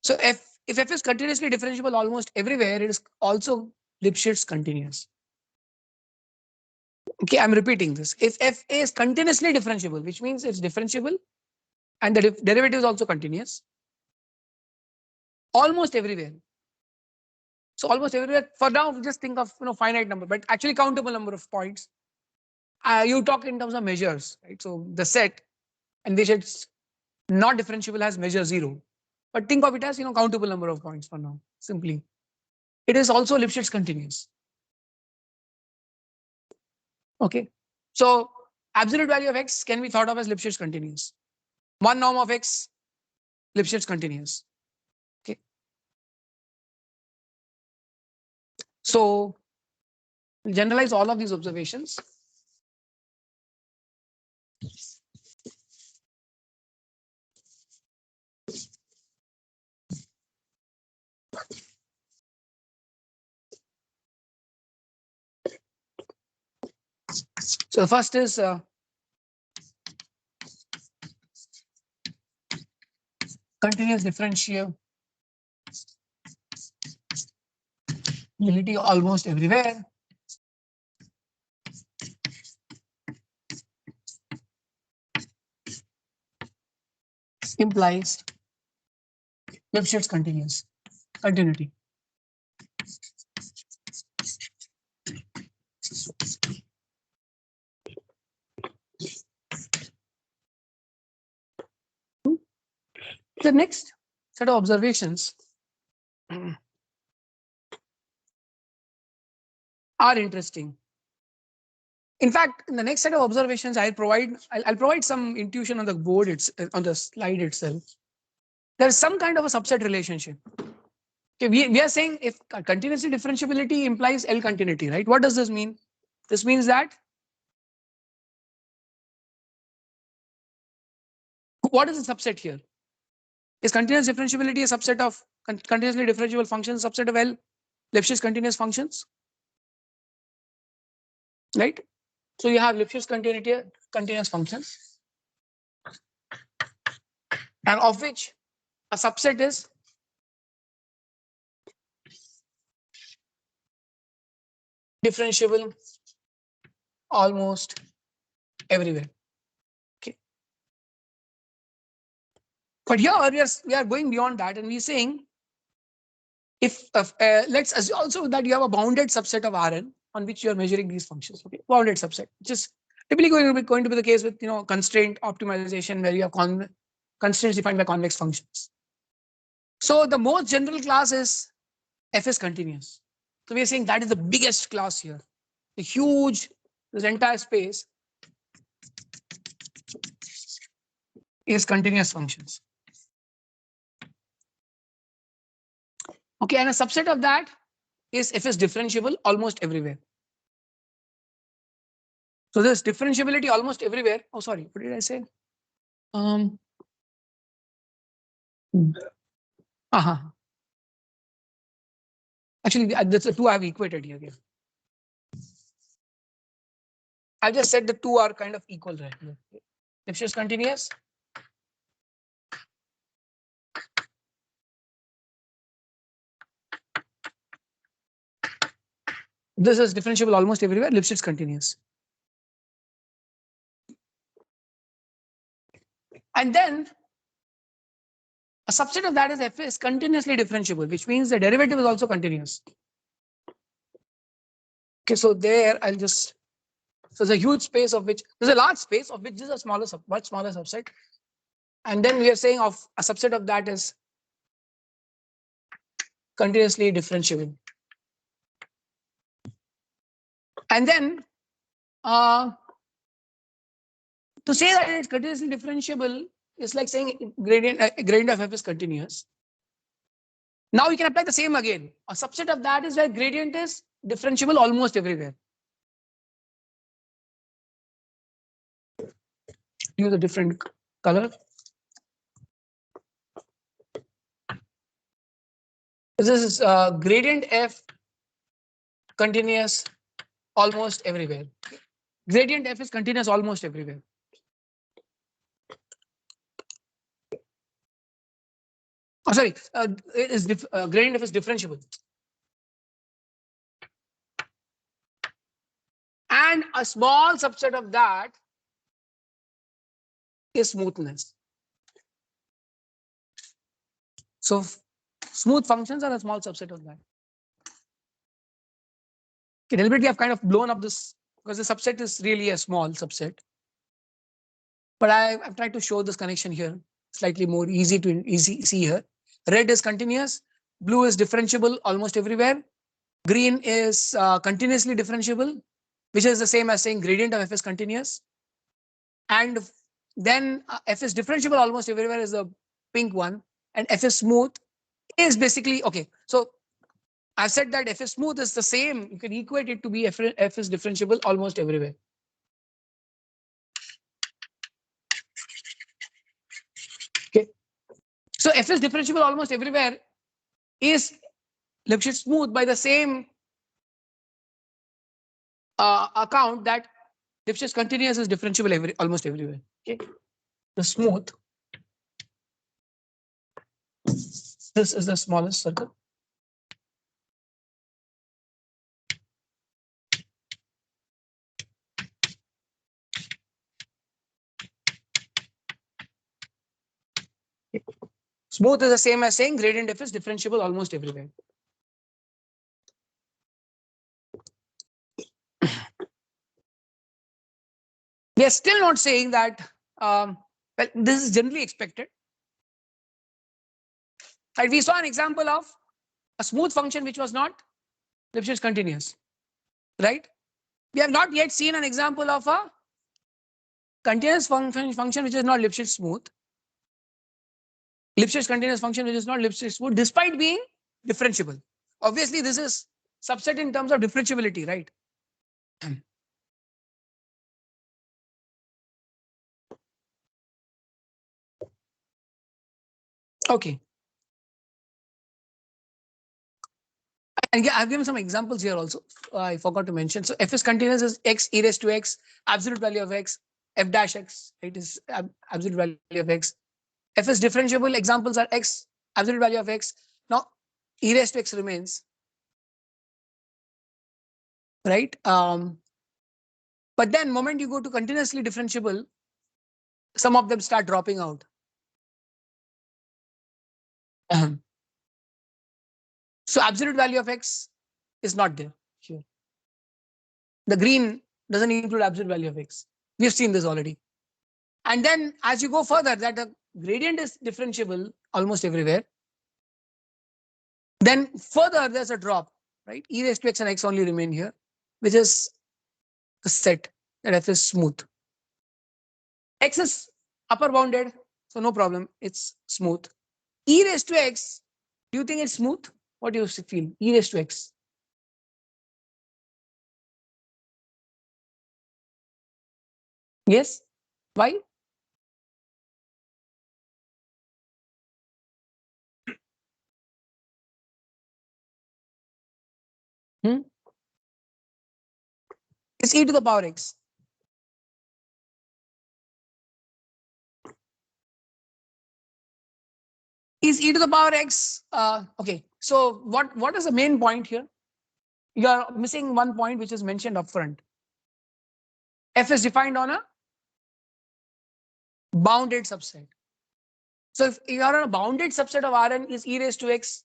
So if f is continuously differentiable almost everywhere, it is also Lipschitz continuous. Okay, I'm repeating this. If f is continuously differentiable, which means it's differentiable and the derivative is also continuous, almost everywhere, So almost everywhere. For now, just think of finite number, but actually countable number of points. You talk in terms of measures, right? So the set and which it's not differentiable has measure 0, but think of it as countable number of points for now. Simply, it is also Lipschitz continuous. Okay, so absolute value of x can be thought of as Lipschitz continuous. One norm of x, Lipschitz continuous. Okay, so we'll generalize all of these observations. So the first is continuous differentiability almost everywhere. Implies Lipschitz continuity. The next set of observations are interesting. In fact, in the next set of observations, I'll provide some intuition on the board. It's on the slide itself. There is some kind of a subset relationship. Okay, we are saying if continuously differentiability implies L continuity, right? What does this mean? This means that what is the subset here? Is continuous differentiability a subset of continuously differentiable functions, subset of L Lipschitz continuous functions? Right? So you have Lipschitz continuous functions, and of which a subset is differentiable almost everywhere. Okay. But here we are going beyond that, and we're saying if let's assume also that you have a bounded subset of Rn on which you are measuring these functions. Okay, bounded subset, which is typically going to be the case with constraint optimization where you have constraints defined by convex functions. So the most general class is f is continuous. So we are saying that is the biggest class here. The huge, this entire space is continuous functions. Okay, and a subset of that is f is differentiable almost everywhere. So this differentiability almost everywhere. Oh, sorry, what did I say? Actually, that's the two I've equated here. I just said the two are kind of equal right here. Lipschitz continuous. This is differentiable almost everywhere. Lipschitz continuous. And then a subset of that is f is continuously differentiable, which means the derivative is also continuous. Okay, so there I'll just, so there's a huge space of which, there's a large space of which this is a much smaller subset. And then we are saying of a subset of that is continuously differentiable. And then to say that it's continuously differentiable is like saying gradient of f is continuous. Now you can apply the same again. A subset of that is where gradient is differentiable almost everywhere. Use a different color. This is gradient f continuous almost everywhere. Gradient f is continuous almost everywhere. Oh, sorry, gradient f is differentiable. And a small subset of that is smoothness. So smooth functions are a small subset of that. Okay, deliberately I've kind of blown up this because the subset is really a small subset. But I've tried to show this connection here, slightly more easy see here. Red is continuous, blue is differentiable almost everywhere, green is continuously differentiable, which is the same as saying gradient of f is continuous. And then f is differentiable almost everywhere is the pink one, and f is smooth is basically okay. So I've said that f is smooth is the same. You can equate it to be f is differentiable almost everywhere. Okay. So f is differentiable almost everywhere is Lipschitz smooth by the same account that Lipschitz continuous is differentiable almost everywhere. Okay. The smooth. This is the smallest circle. Smooth is the same as saying gradient f is differentiable almost everywhere. We are still not saying that. Well, this is generally expected. Right? We saw an example of a smooth function which was not Lipschitz continuous. Right? We have not yet seen an example of a continuous function which is not Lipschitz smooth. Lipschitz continuous function which is not Lipschitz smooth despite being differentiable. Obviously, this is subset in terms of differentiability, right? Okay. And I've given some examples here also. I forgot to mention. So f is continuous is x e raised to x, absolute value of x, f dash x, right, is absolute value of x. F is differentiable, examples are x, absolute value of x. Now, e raised to x remains, right? But then moment you go to continuously differentiable, some of them start dropping out. So absolute value of x is not there here. The green doesn't include absolute value of x. We've seen this already. And then as you go further, that the gradient is differentiable almost everywhere. Then further there's a drop, right? E raised to x and x only remain here, which is the set that f is smooth. X is upper bounded, so no problem. It's smooth. E raised to x, do you think it's smooth? What do you feel? E raised to x. Yes. Why? Hmm? It's e to the power x. Is e to the power x. Okay. So what is the main point here? You are missing one point which is mentioned upfront. F is defined on a bounded subset. So if you are on a bounded subset of Rn is e raised to x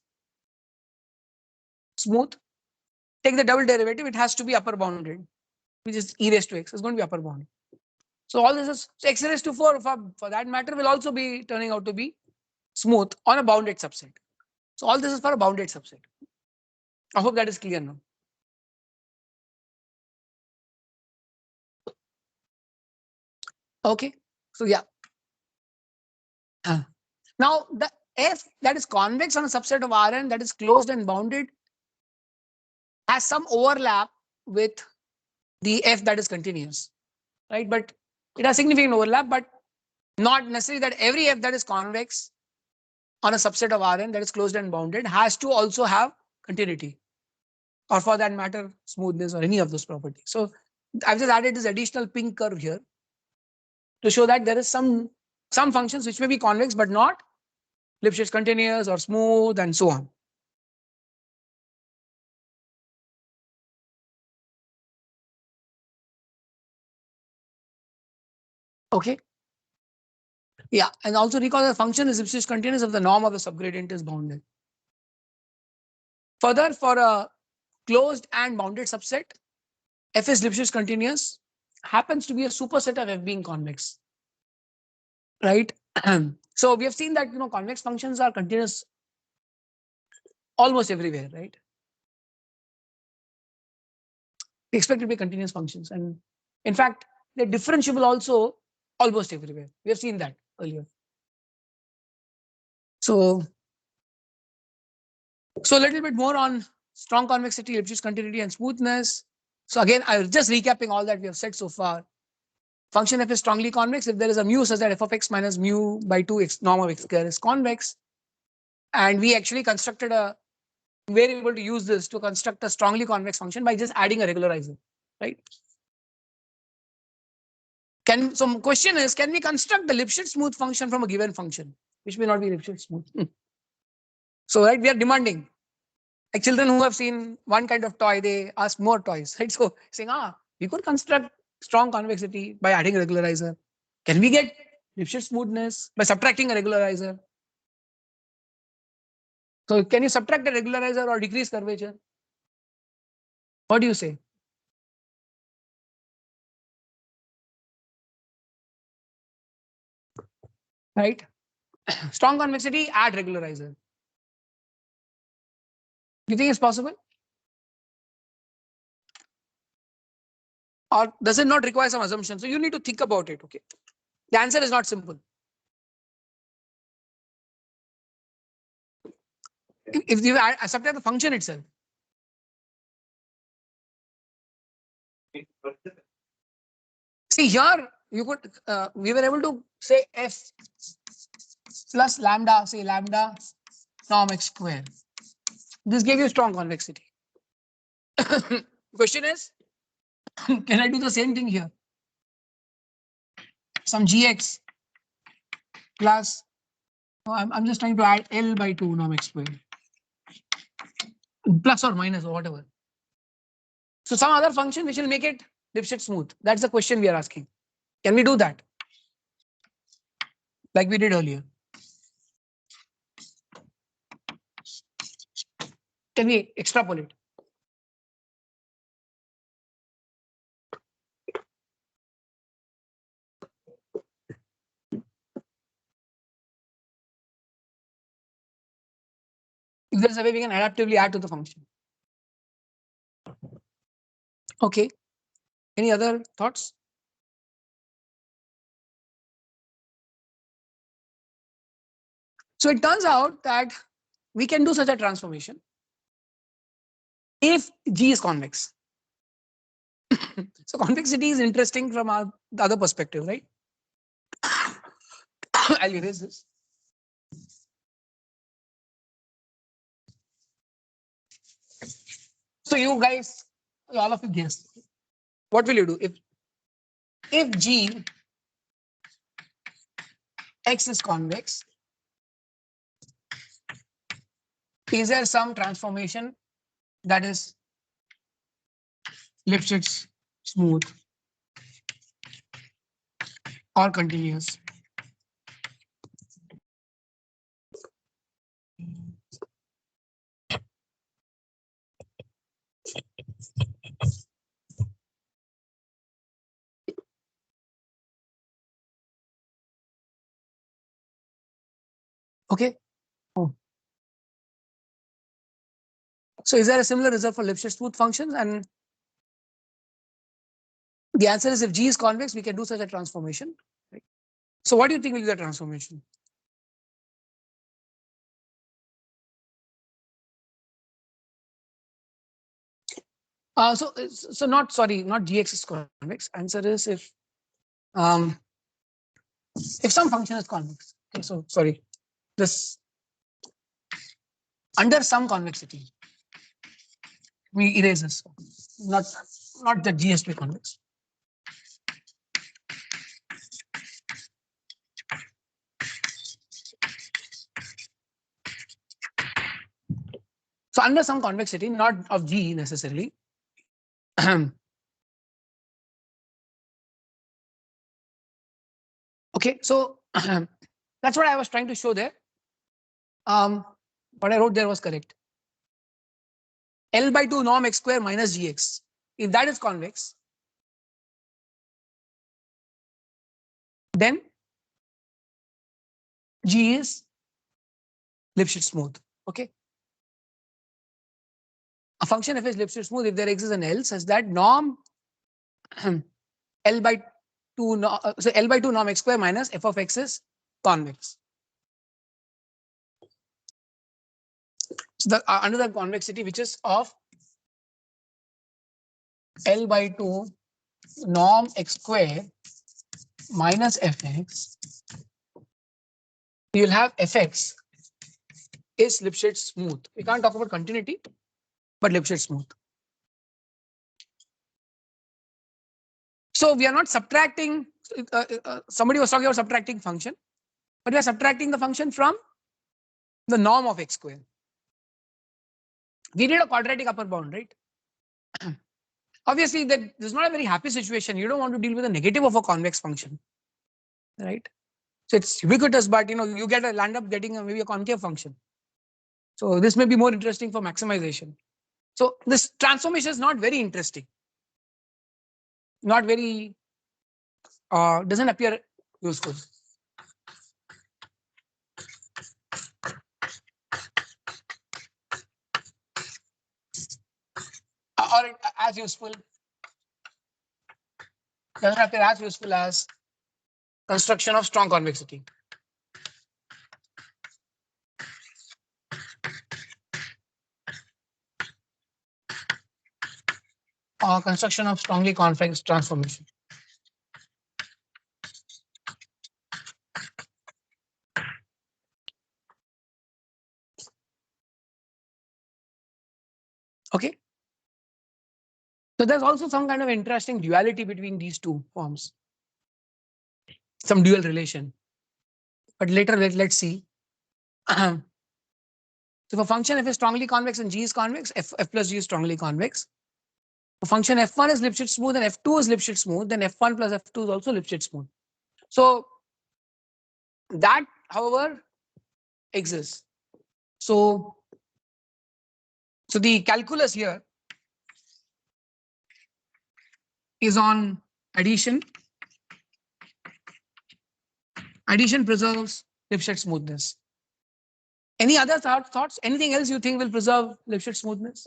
smooth, take the double derivative, it has to be upper bounded, which is e raised to x. It's going to be upper bounded. So all this is so x raised to 4 for that matter will also be turning out to be smooth on a bounded subset. So all this is for a bounded subset. I hope that is clear now. Okay. So yeah. Now the f that is convex on a subset of Rn that is closed and bounded has some overlap with the f that is continuous, right? But it has significant overlap, but not necessarily that every f that is convex on a subset of Rn that is closed and bounded has to also have continuity, or for that matter, smoothness or any of those properties. So I've just added this additional pink curve here to show that there is some functions which may be convex but not Lipschitz continuous or smooth and so on. Okay. Yeah, and also recall the function is Lipschitz continuous if the norm of the subgradient is bounded. Further, for a closed and bounded subset, F is Lipschitz continuous, happens to be a superset of F being convex, right? So we have seen that convex functions are continuous almost everywhere, right? We expect it to be continuous functions, and in fact, they're differentiable also almost everywhere. We have seen that earlier. So, a little bit more on strong convexity, Lipschitz continuity, and smoothness. So again, I was just recapping all that we have said so far. Function f is strongly convex if there is a mu such that f of x minus mu by 2 x norm of x square is convex. And we actually constructed a, we're able to use this to construct a strongly convex function by just adding a regularizer, right? So question is, can we construct the Lipschitz smooth function from a given function, which may not be Lipschitz smooth? So right, we are demanding. Like children who have seen one kind of toy, they ask more toys, right? So saying, we could construct strong convexity by adding a regularizer. Can we get Lipschitz smoothness by subtracting a regularizer? So can you subtract a regularizer or decrease curvature? What do you say? Right? Strong convexity, add regularizer. Do you think it's possible? Or does it not require some assumption? So you need to think about it, okay? The answer is not simple. If you subtract the function itself. See here, you could, we were able to say f plus lambda, say lambda norm x square. This gave you strong convexity. Question is, can I do the same thing here? Some gx plus, I'm just trying to add L by 2 norm x square. Plus or minus or whatever. So some other function which will make it Lipschitz smooth. That's the question we are asking. Can we do that? Like we did earlier. Can we extrapolate? If there's a way we can adaptively add to the function. Okay. Any other thoughts? So it turns out that we can do such a transformation if G is convex. So convexity is interesting from the other perspective, right? I'll erase this. So you guys, all of you guess. What will you do if G X is convex? Is there some transformation that is Lipschitz smooth or continuous? Okay. Oh. So is there a similar result for Lipschitz smooth functions? And the answer is if G is convex, we can do such a transformation. Right? So what do you think will be the transformation? So not Gx is convex. Answer is if some function is convex. Okay, so sorry, this under some convexity. We erase this. Not that G has to be convex. So under some convexity, not of G necessarily. Okay, so that's what I was trying to show there. What I wrote there was correct. L by 2 norm x square minus Gx. if that is convex, then G is Lipschitz smooth. Okay. A function f is Lipschitz smooth if there exists an L such that norm L by 2 so L by 2 norm x square minus f of x is convex. So the another convexity which is of L by 2 norm x square minus fx, you'll have fx is Lipschitz smooth. We can't talk about continuity, but Lipschitz smooth. So we are not subtracting, somebody was talking about subtracting function, but we are subtracting the function from the norm of x square. We need a quadratic upper bound, right? Obviously, that this is not a very happy situation. You don't want to deal with the negative of a convex function, right? So it's ubiquitous, but you land up getting maybe a concave function. So this may be more interesting for maximization. So this transformation is not very interesting. Not very, doesn't appear useful. Or as useful, doesn't appear as useful as construction of strong convexity. Or construction of strongly convex transformation. Okay. So there's also some kind of interesting duality between these two forms. Some dual relation. But later let's see. So if a function f is strongly convex and g is convex, f plus g is strongly convex. If a function f1 is Lipschitz smooth and f2 is Lipschitz smooth, then f1 plus f2 is also Lipschitz smooth. So that, however, exists. So the calculus here is on addition. Addition preserves Lipschitz smoothness. Any other thoughts? Anything else you think will preserve Lipschitz smoothness?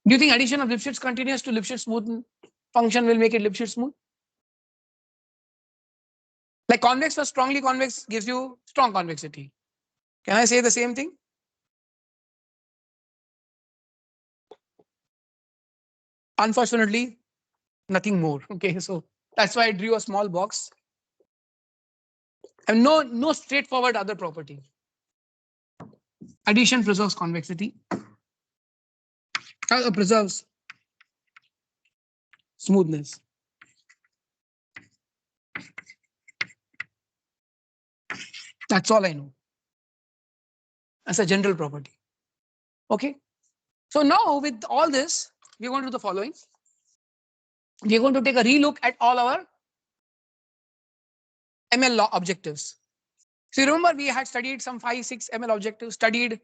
Do you think addition of Lipschitz continuous to Lipschitz smooth function will make it Lipschitz smooth? Like convex plus strongly convex gives you strong convexity. Can I say the same thing? Unfortunately, nothing more. Okay, so that's why I drew a small box. And no straightforward other property. Addition preserves convexity. Preserves smoothness. That's all I know as a general property. Okay. So now with all this, we're going to do the following. We're going to take a relook at all our ML law objectives. So you remember we had studied some 5-6 ML objectives, studied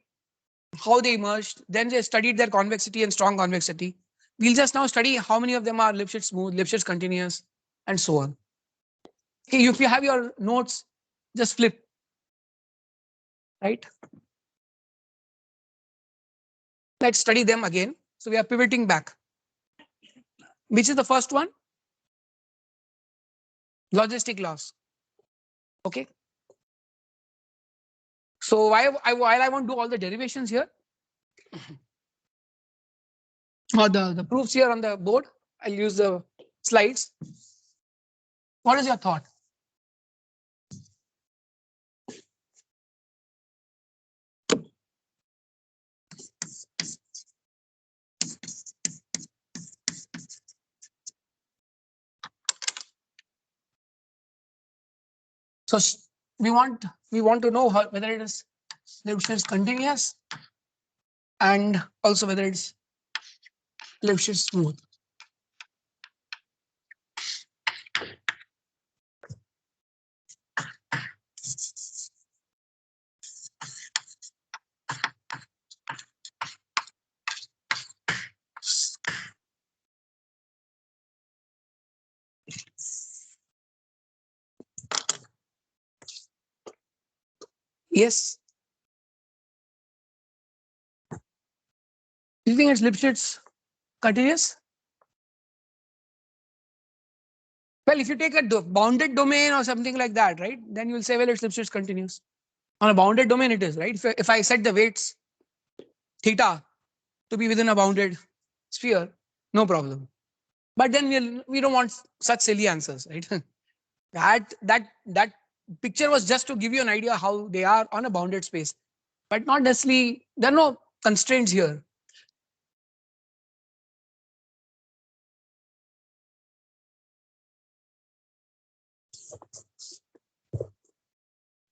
how they emerged, then they studied their convexity and strong convexity. We'll just now study how many of them are Lipschitz smooth, Lipschitz continuous, and so on. Okay, if you have your notes, just flip. Right? Let's study them again. So we are pivoting back. Which is the first one? Logistic laws. Okay. So while I won't do all the derivations here, or the proofs here on the board, I'll use the slides. What is your thought? So we want to know whether it is Lipschitz continuous and also whether it's Lipschitz smooth. Yes. Do you think it's Lipschitz continuous? Well, if you take a bounded domain or something like that, right, then you'll say, well, it's Lipschitz continuous. On a bounded domain, it is, right? If I set the weights theta to be within a bounded sphere, no problem. But then we don't want such silly answers, right? that picture was just to give you an idea how they are on a bounded space, but not necessarily. There are no constraints here.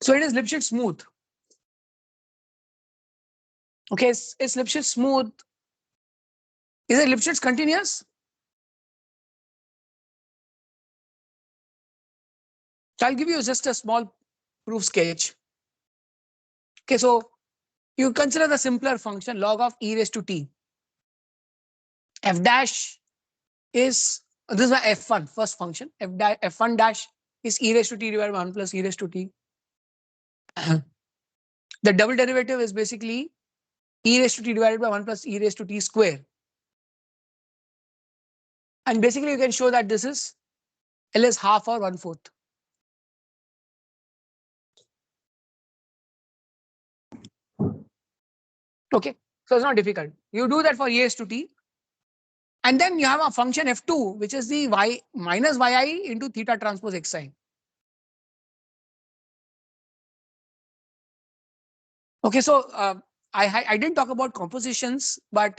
So it is Lipschitz smooth. Okay, is Lipschitz smooth? Is it Lipschitz continuous? So I'll give you just a small proof sketch. Okay, so you consider the simpler function log of e raised to t. F dash is, this is my f1 first function. F1 dash is e raised to t divided by 1 plus e raised to t. The double derivative is basically e raised to t divided by 1 plus e raised to t square. And basically you can show that this is L is half or 1/4. Okay, so it's not difficult. You do that for e raised to t. And then you have a function f2, which is the y minus yi into theta transpose xi. Okay, so I didn't talk about compositions, but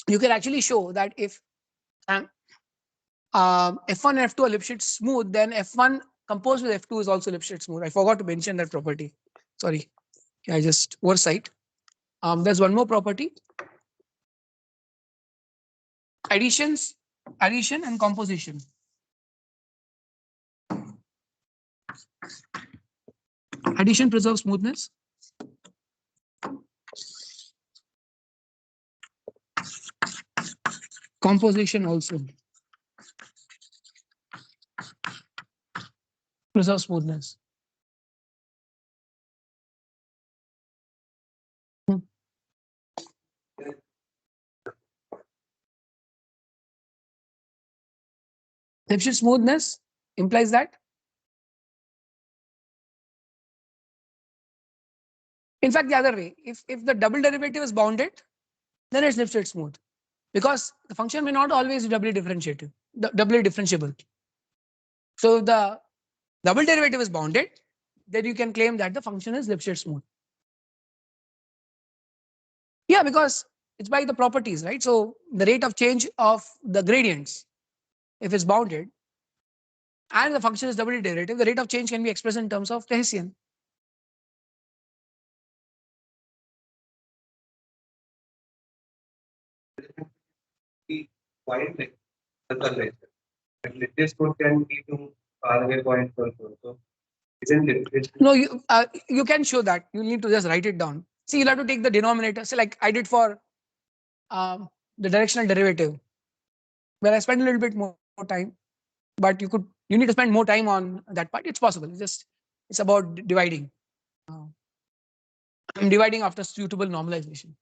you can actually show that if f1 and f2 are Lipschitz smooth, then f1 composed with f2 is also Lipschitz smooth. I forgot to mention that property. Sorry, I just oversight. There's one more property. Addition and composition. Addition preserves smoothness. Composition also preserves smoothness. Lipschitz smoothness implies that. In fact, the other way, if the double derivative is bounded, then it's Lipschitz smooth, because the function may not always be doubly differentiable. So if the double derivative is bounded, then you can claim that the function is Lipschitz smooth. Yeah, because it's by the properties, right? So the rate of change of the gradients, if it's bounded, and the function is doubly derivative, the rate of change can be expressed in terms of the Hessian. Point like the color. And this code can be to faraway point also. So isn't it? No, you can show that. You need to just write it down. See, you'll have to take the denominator. So like I did for the directional derivative, where I spent a little bit more time, but you need to spend more time on that part. It's possible. It's about dividing. Dividing after suitable normalization.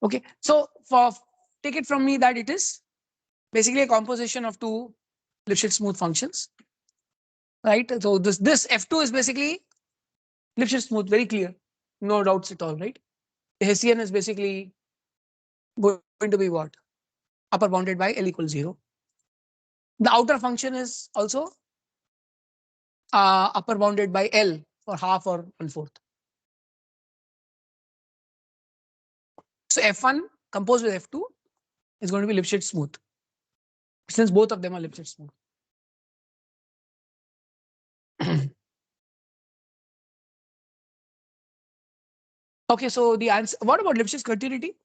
Okay, so take it from me that it is basically a composition of two Lipschitz smooth functions, right? So this f2 is basically Lipschitz smooth, very clear, no doubts at all, right? The Hessian is basically going to be what? Upper bounded by L equals 0. The outer function is also upper bounded by L for half or 1/4. So f1 composed with f2 is going to be Lipschitz smooth, since both of them are Lipschitz smooth. Okay, so the answer, what about Lipschitz continuity?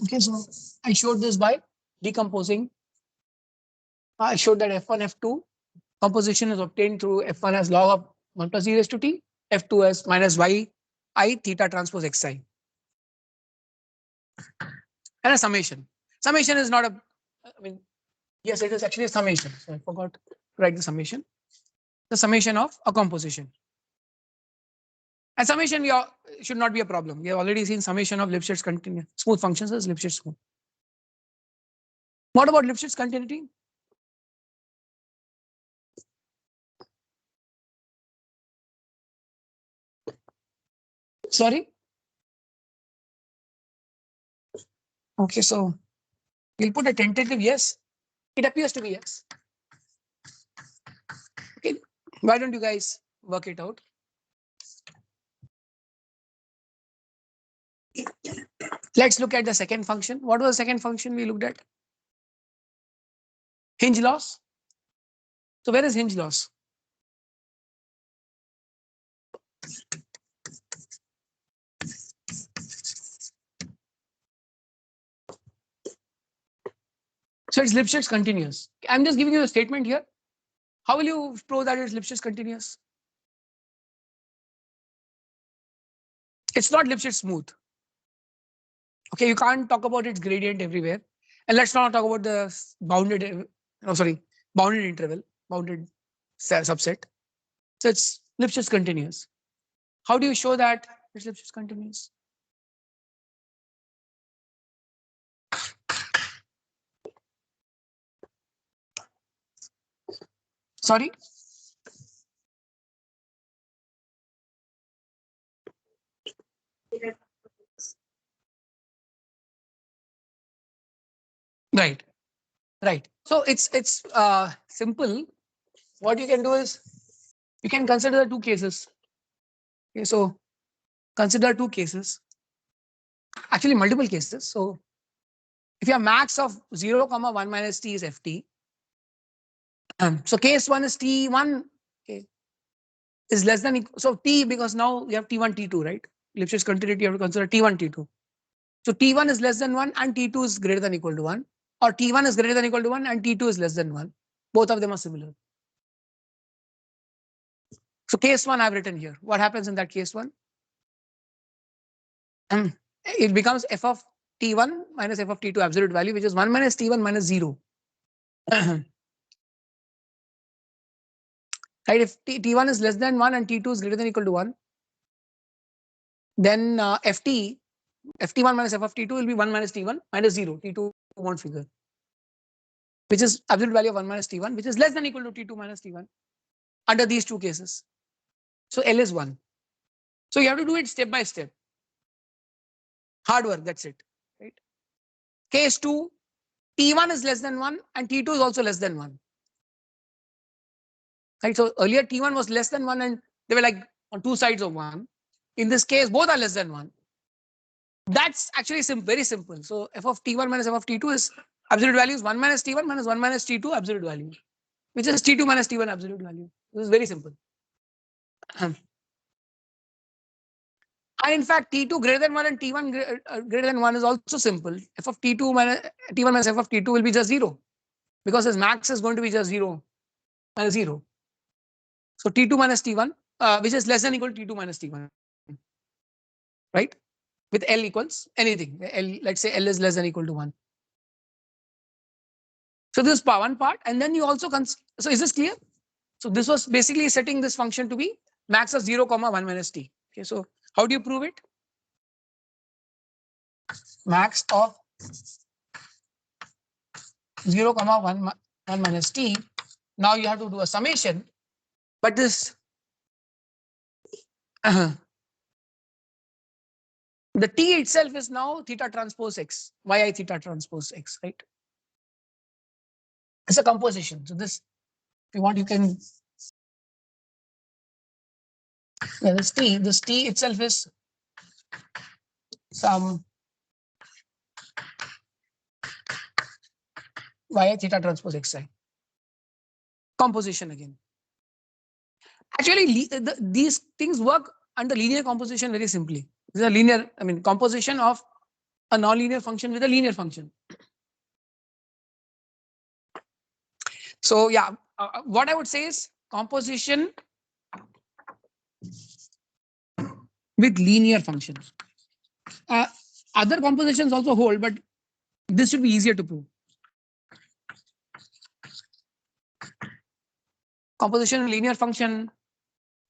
Okay, so I showed this by decomposing. I showed that F1, F2 composition is obtained through F1 as log of 1 plus e raised to t, F2 as minus y I theta transpose xi, and a summation. Summation is not a, I mean, yes, it is actually a summation. So I forgot to write the summation. The summation of a composition. And summation should not be a problem. We have already seen summation of Lipschitz continuous smooth functions as Lipschitz smooth. What about Lipschitz continuity? Sorry. Okay, so we'll put a tentative yes. It appears to be yes. Okay, why don't you guys work it out? Let's look at the second function. What was the second function we looked at? Hinge loss. So where is hinge loss? So it's Lipschitz continuous. I'm just giving you a statement here. How will you prove that it's Lipschitz continuous? It's not Lipschitz smooth. Okay, you can't talk about its gradient everywhere. And let's not talk about the bounded, bounded interval, bounded subset. So it's Lipschitz continuous. How do you show that it's Lipschitz continuous? Sorry? Right. Right. So it's simple. What you can do is you can consider the two cases. Okay, so consider two cases, actually multiple cases. So if your max of 0, 1 minus t is ft, so case 1 is t1, okay, is less than so t, because now we have t1 t2, right? Lipschitz continuity, you have to consider t1 t2. So t1 is less than 1 and t2 is greater than equal to 1, or t1 is greater than equal to 1 and t2 is less than 1. Both of them are similar. So case 1 I've written here. What happens in that case 1? It becomes f of t1 minus f of t2 absolute value, which is 1 minus t1 minus 0. Right? If t1 is less than 1 and t2 is greater than equal to 1, then ft1 minus f of t2 will be 1 minus t1 minus 0. T2 won't figure, which is absolute value of 1 minus t1, which is less than equal to t2 minus t1 under these two cases. So L is 1. So you have to do it step by step. Hard work, that's it. Right? Case 2, t1 is less than 1 and t2 is also less than 1. Right? So earlier t1 was less than 1 and they were like on two sides of 1. In this case, both are less than 1. That's actually very simple. So f of t1 minus f of t2 is absolute value is 1 minus t1 minus 1 minus t2 absolute value, which is t2 minus t1 absolute value. This is very simple. And in fact, t2 greater than 1 and t1 greater than 1 is also simple. F of t2 minus t1 minus f of t2 will be just 0, because his max is going to be just 0 minus 0. So t2 minus t1, which is less than equal to t2 minus t1, right? With L equals anything. L, let's say L is less than equal to 1. So this is one part, and then you also so is this clear? So this was basically setting this function to be max of 0, 1 minus t. Okay, so how do you prove it? Max of 0, 1 minus t. Now you have to do a summation, but this the t itself is now theta transpose x, yi theta transpose x, right? It's a composition. So this, if you want, you can, yeah, this t itself is some yi theta transpose xi. Composition again. Actually, these things work under linear composition very simply. These are linear, I mean, composition of a nonlinear function with a linear function. So yeah, what I would say is composition with linear functions. Other compositions also hold, but this should be easier to prove. Composition linear function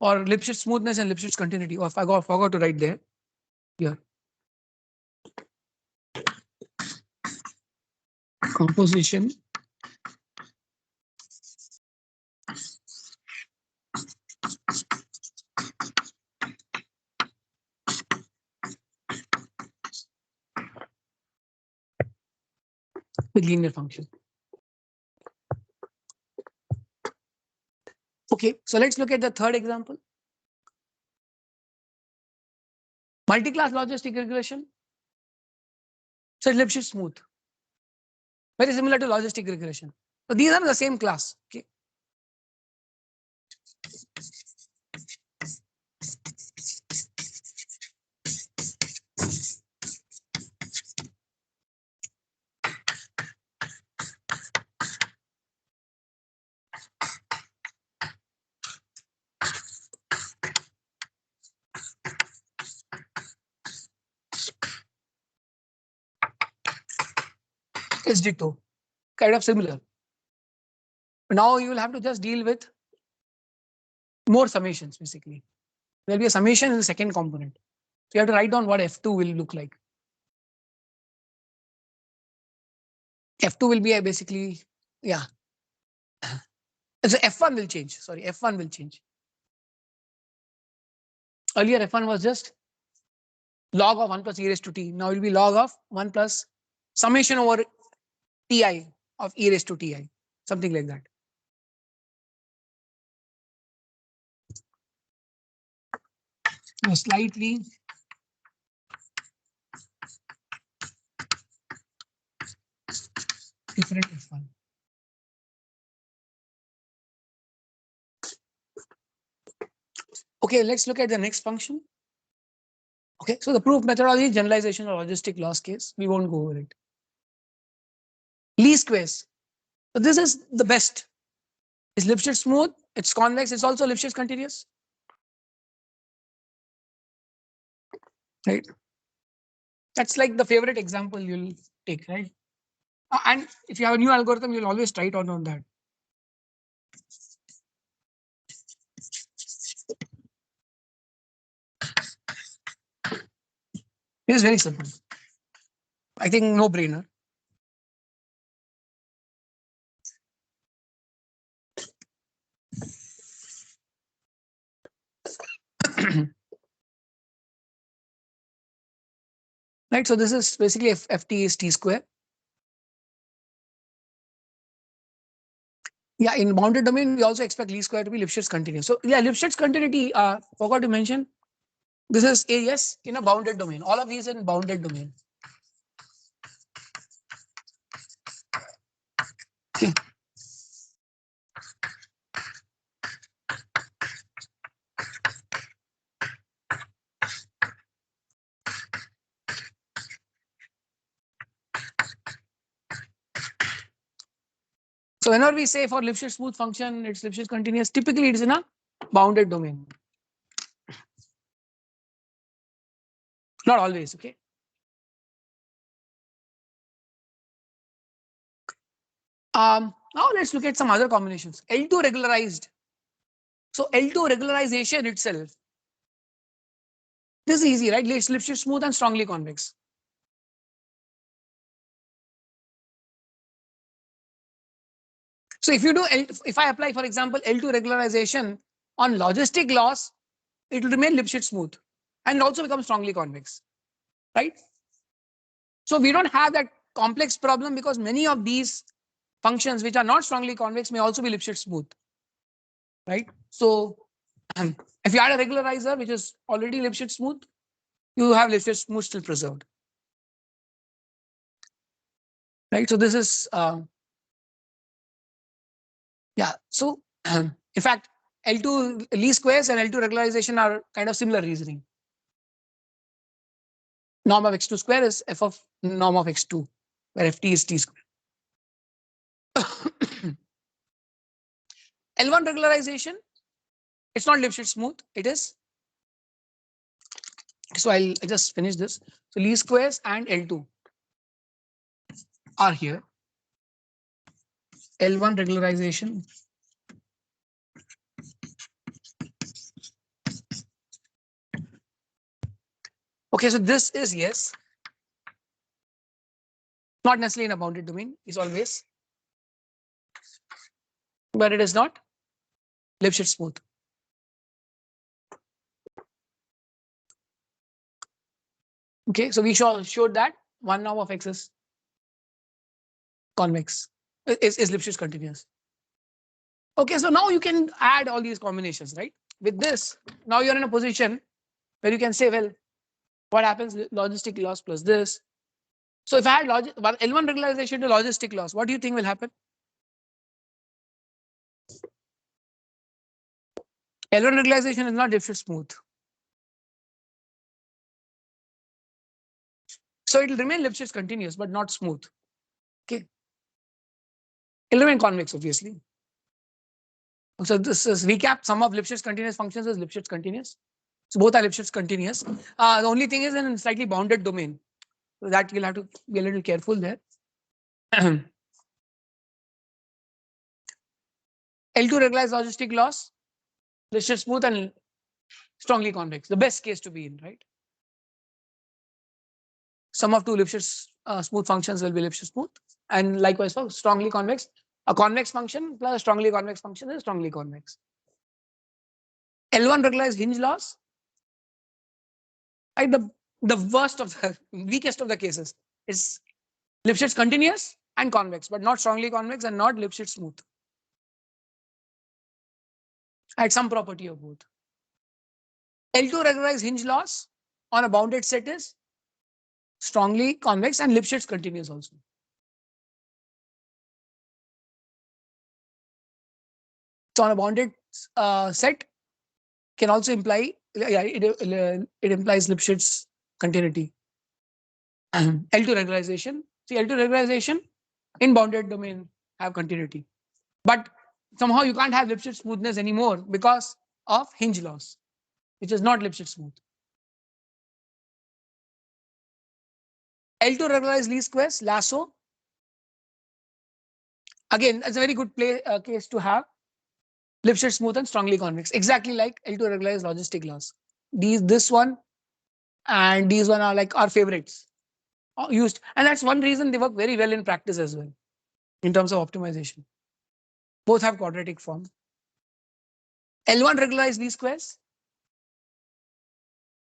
or Lipschitz smoothness and Lipschitz continuity. Or if I forgot to write there. Here. Composition with linear function. Okay, so let's look at the third example. Multi-class logistic regression. So Lipschitz smooth. Very similar to logistic regression. So these are the same class. Okay. It's ditto. Kind of similar. Now you will have to just deal with more summations basically. There will be a summation in the second component. So you have to write down what F2 will look like. F2 will be basically, yeah. So F1 will change. Sorry, F1 will change. Earlier F1 was just log of 1 plus e raised to t. Now it will be log of 1 plus summation over ti of e raised to ti. Something like that. So slightly different F1. Okay, let's look at the next function. Okay, so the proof methodology, generalization or logistic loss case. We won't go over it. Least squares. So this is the best. It's Lipschitz smooth, it's convex, it's also Lipschitz continuous. Right? That's like the favorite example you'll take, right? And if you have a new algorithm, you'll always try it on that. It's very simple. I think no brainer. Right, so this is basically ft is t square. Yeah, in bounded domain, we also expect least square to be Lipschitz continuous. So yeah, Lipschitz continuity, forgot to mention, this is a yes in a bounded domain. All of these in bounded domain. Okay. So whenever we say for Lipschitz smooth function, it's Lipschitz continuous, typically it is in a bounded domain. Not always, okay. Now let's look at some other combinations. L2 regularized. So L2 regularization itself. This is easy, right? Lipschitz smooth and strongly convex. So if you do, if I apply, for example, L2 regularization on logistic loss, it will remain Lipschitz smooth and also become strongly convex, right? So we don't have that complex problem because many of these functions which are not strongly convex may also be Lipschitz smooth, right? So if you add a regularizer which is already Lipschitz smooth, you have Lipschitz smooth still preserved, right? So this is yeah. So in fact, L2 least squares and L2 regularization are kind of similar reasoning. norm of x2 square is f of norm of x2, where ft is t square. L1 regularization, it's not Lipschitz smooth, it is. So I just finish this. So least squares and L2 are here. L1 regularization. Okay, so this is yes. Not necessarily in a bounded domain, is always. But it is not Lipschitz smooth. Okay, so we showed that one norm of x is convex, is Lipschitz continuous. Okay, so now you can add all these combinations, right? With this, now you're in a position where you can say, well, what happens logistic loss plus this. So if I had L1 regularization to logistic loss, what do you think will happen? L1 regularization is not Lipschitz smooth. So it will remain Lipschitz continuous, but not smooth. Okay. It will remain convex, obviously. So this is recap. Sum of Lipschitz continuous functions is Lipschitz continuous. So both are Lipschitz continuous. The only thing is in a slightly bounded domain. So that you'll have to be a little careful there. L2 regularized logistic loss, Lipschitz smooth and strongly convex. The best case to be in, right? Sum of two Lipschitz smooth functions will be Lipschitz smooth, and likewise for strongly convex. A convex function plus a strongly convex function is strongly convex. L1 regularized hinge loss, right? The worst of the weakest of the cases is Lipschitz continuous and convex, but not strongly convex and not Lipschitz smooth. At some property of both. L2 regularized hinge loss on a bounded set is strongly convex and Lipschitz continuous also. So on a bounded set can also imply, yeah, it implies Lipschitz continuity. L2 regularization. See, L2 regularization in bounded domain have continuity, but somehow you can't have Lipschitz smoothness anymore because of hinge loss, which is not Lipschitz smooth. L2 regularized least squares, lasso. Again, it's a very good case to have Lipschitz smooth and strongly convex, exactly like L2 regularized logistic loss. This one and these one are like our favorites used, and that's one reason they work very well in practice as well in terms of optimization. Both have quadratic form. L1 regularized least squares.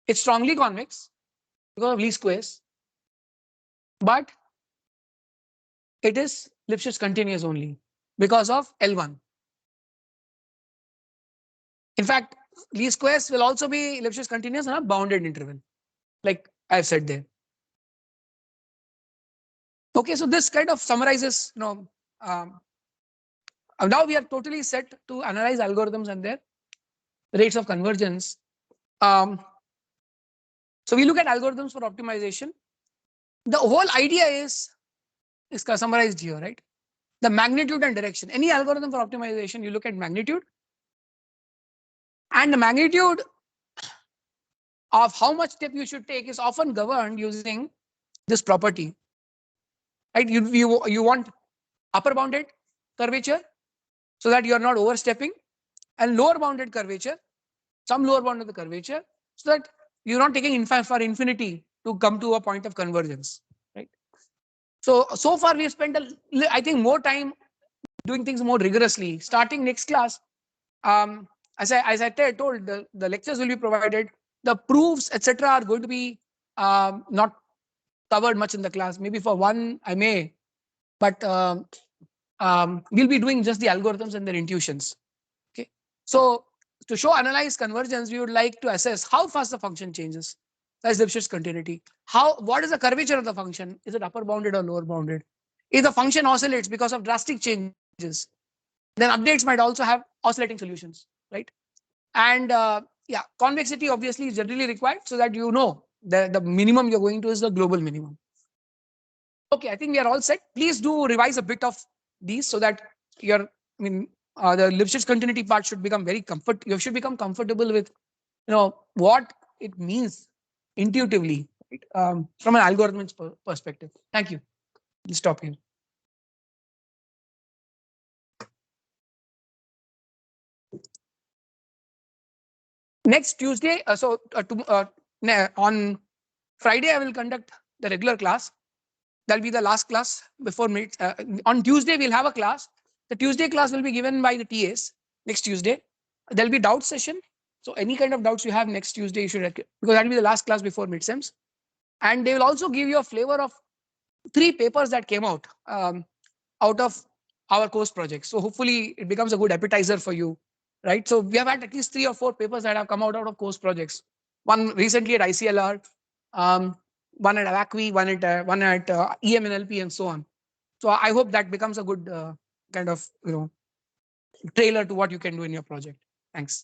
It's strongly convex because of least squares, but it is Lipschitz continuous only because of L1. In fact, least squares will also be Lipschitz continuous on a bounded interval, like I've said there. Okay, so this kind of summarizes, now we are totally set to analyze algorithms and their rates of convergence. So we look at algorithms for optimization. The whole idea is summarized here, right? The magnitude and direction. Any algorithm for optimization, you look at magnitude, and the magnitude of how much step you should take is often governed using this property, right? You want upper bounded curvature so that you are not overstepping, and lower bounded curvature, some lower bound of the curvature, so that you're not taking for infinity to come to a point of convergence, right? So far we have spent I think more time doing things more rigorously. Starting next class, as I told, the lectures will be provided, the proofs etc. are going to be not covered much in the class. Maybe for one I may, but we'll be doing just the algorithms and their intuitions. Okay, so to show analyze convergence, we would like to assess how fast the function changes. That's Lipschitz continuity. What is the curvature of the function? Is it upper bounded or lower bounded? If the function oscillates because of drastic changes, then updates might also have oscillating solutions, right? And yeah, convexity obviously is generally required so that you know The minimum you're going to is the global minimum. Okay, I think we are all set. Please do revise a bit of these so that your, the Lipschitz continuity part should become very comfort. You should become comfortable with, what it means intuitively, right? From an algorithm's perspective. Thank you. We'll stop here. Next Tuesday, on Friday, I will conduct the regular class. That'll be the last class before mid. On Tuesday, we'll have a class. The Tuesday class will be given by the TAs next Tuesday. There'll be doubt session. So any kind of doubts you have next Tuesday, you should, because that'll be the last class before midsems. And they will also give you a flavor of 3 papers that came out out of our course project. So hopefully it becomes a good appetizer for you, right? So we have had at least 3 or 4 papers that have come out of course projects. One recently at ICLR, one at AVACWI, one at EMNLP, and so on. So I hope that becomes a good kind of trailer to what you can do in your project. Thanks.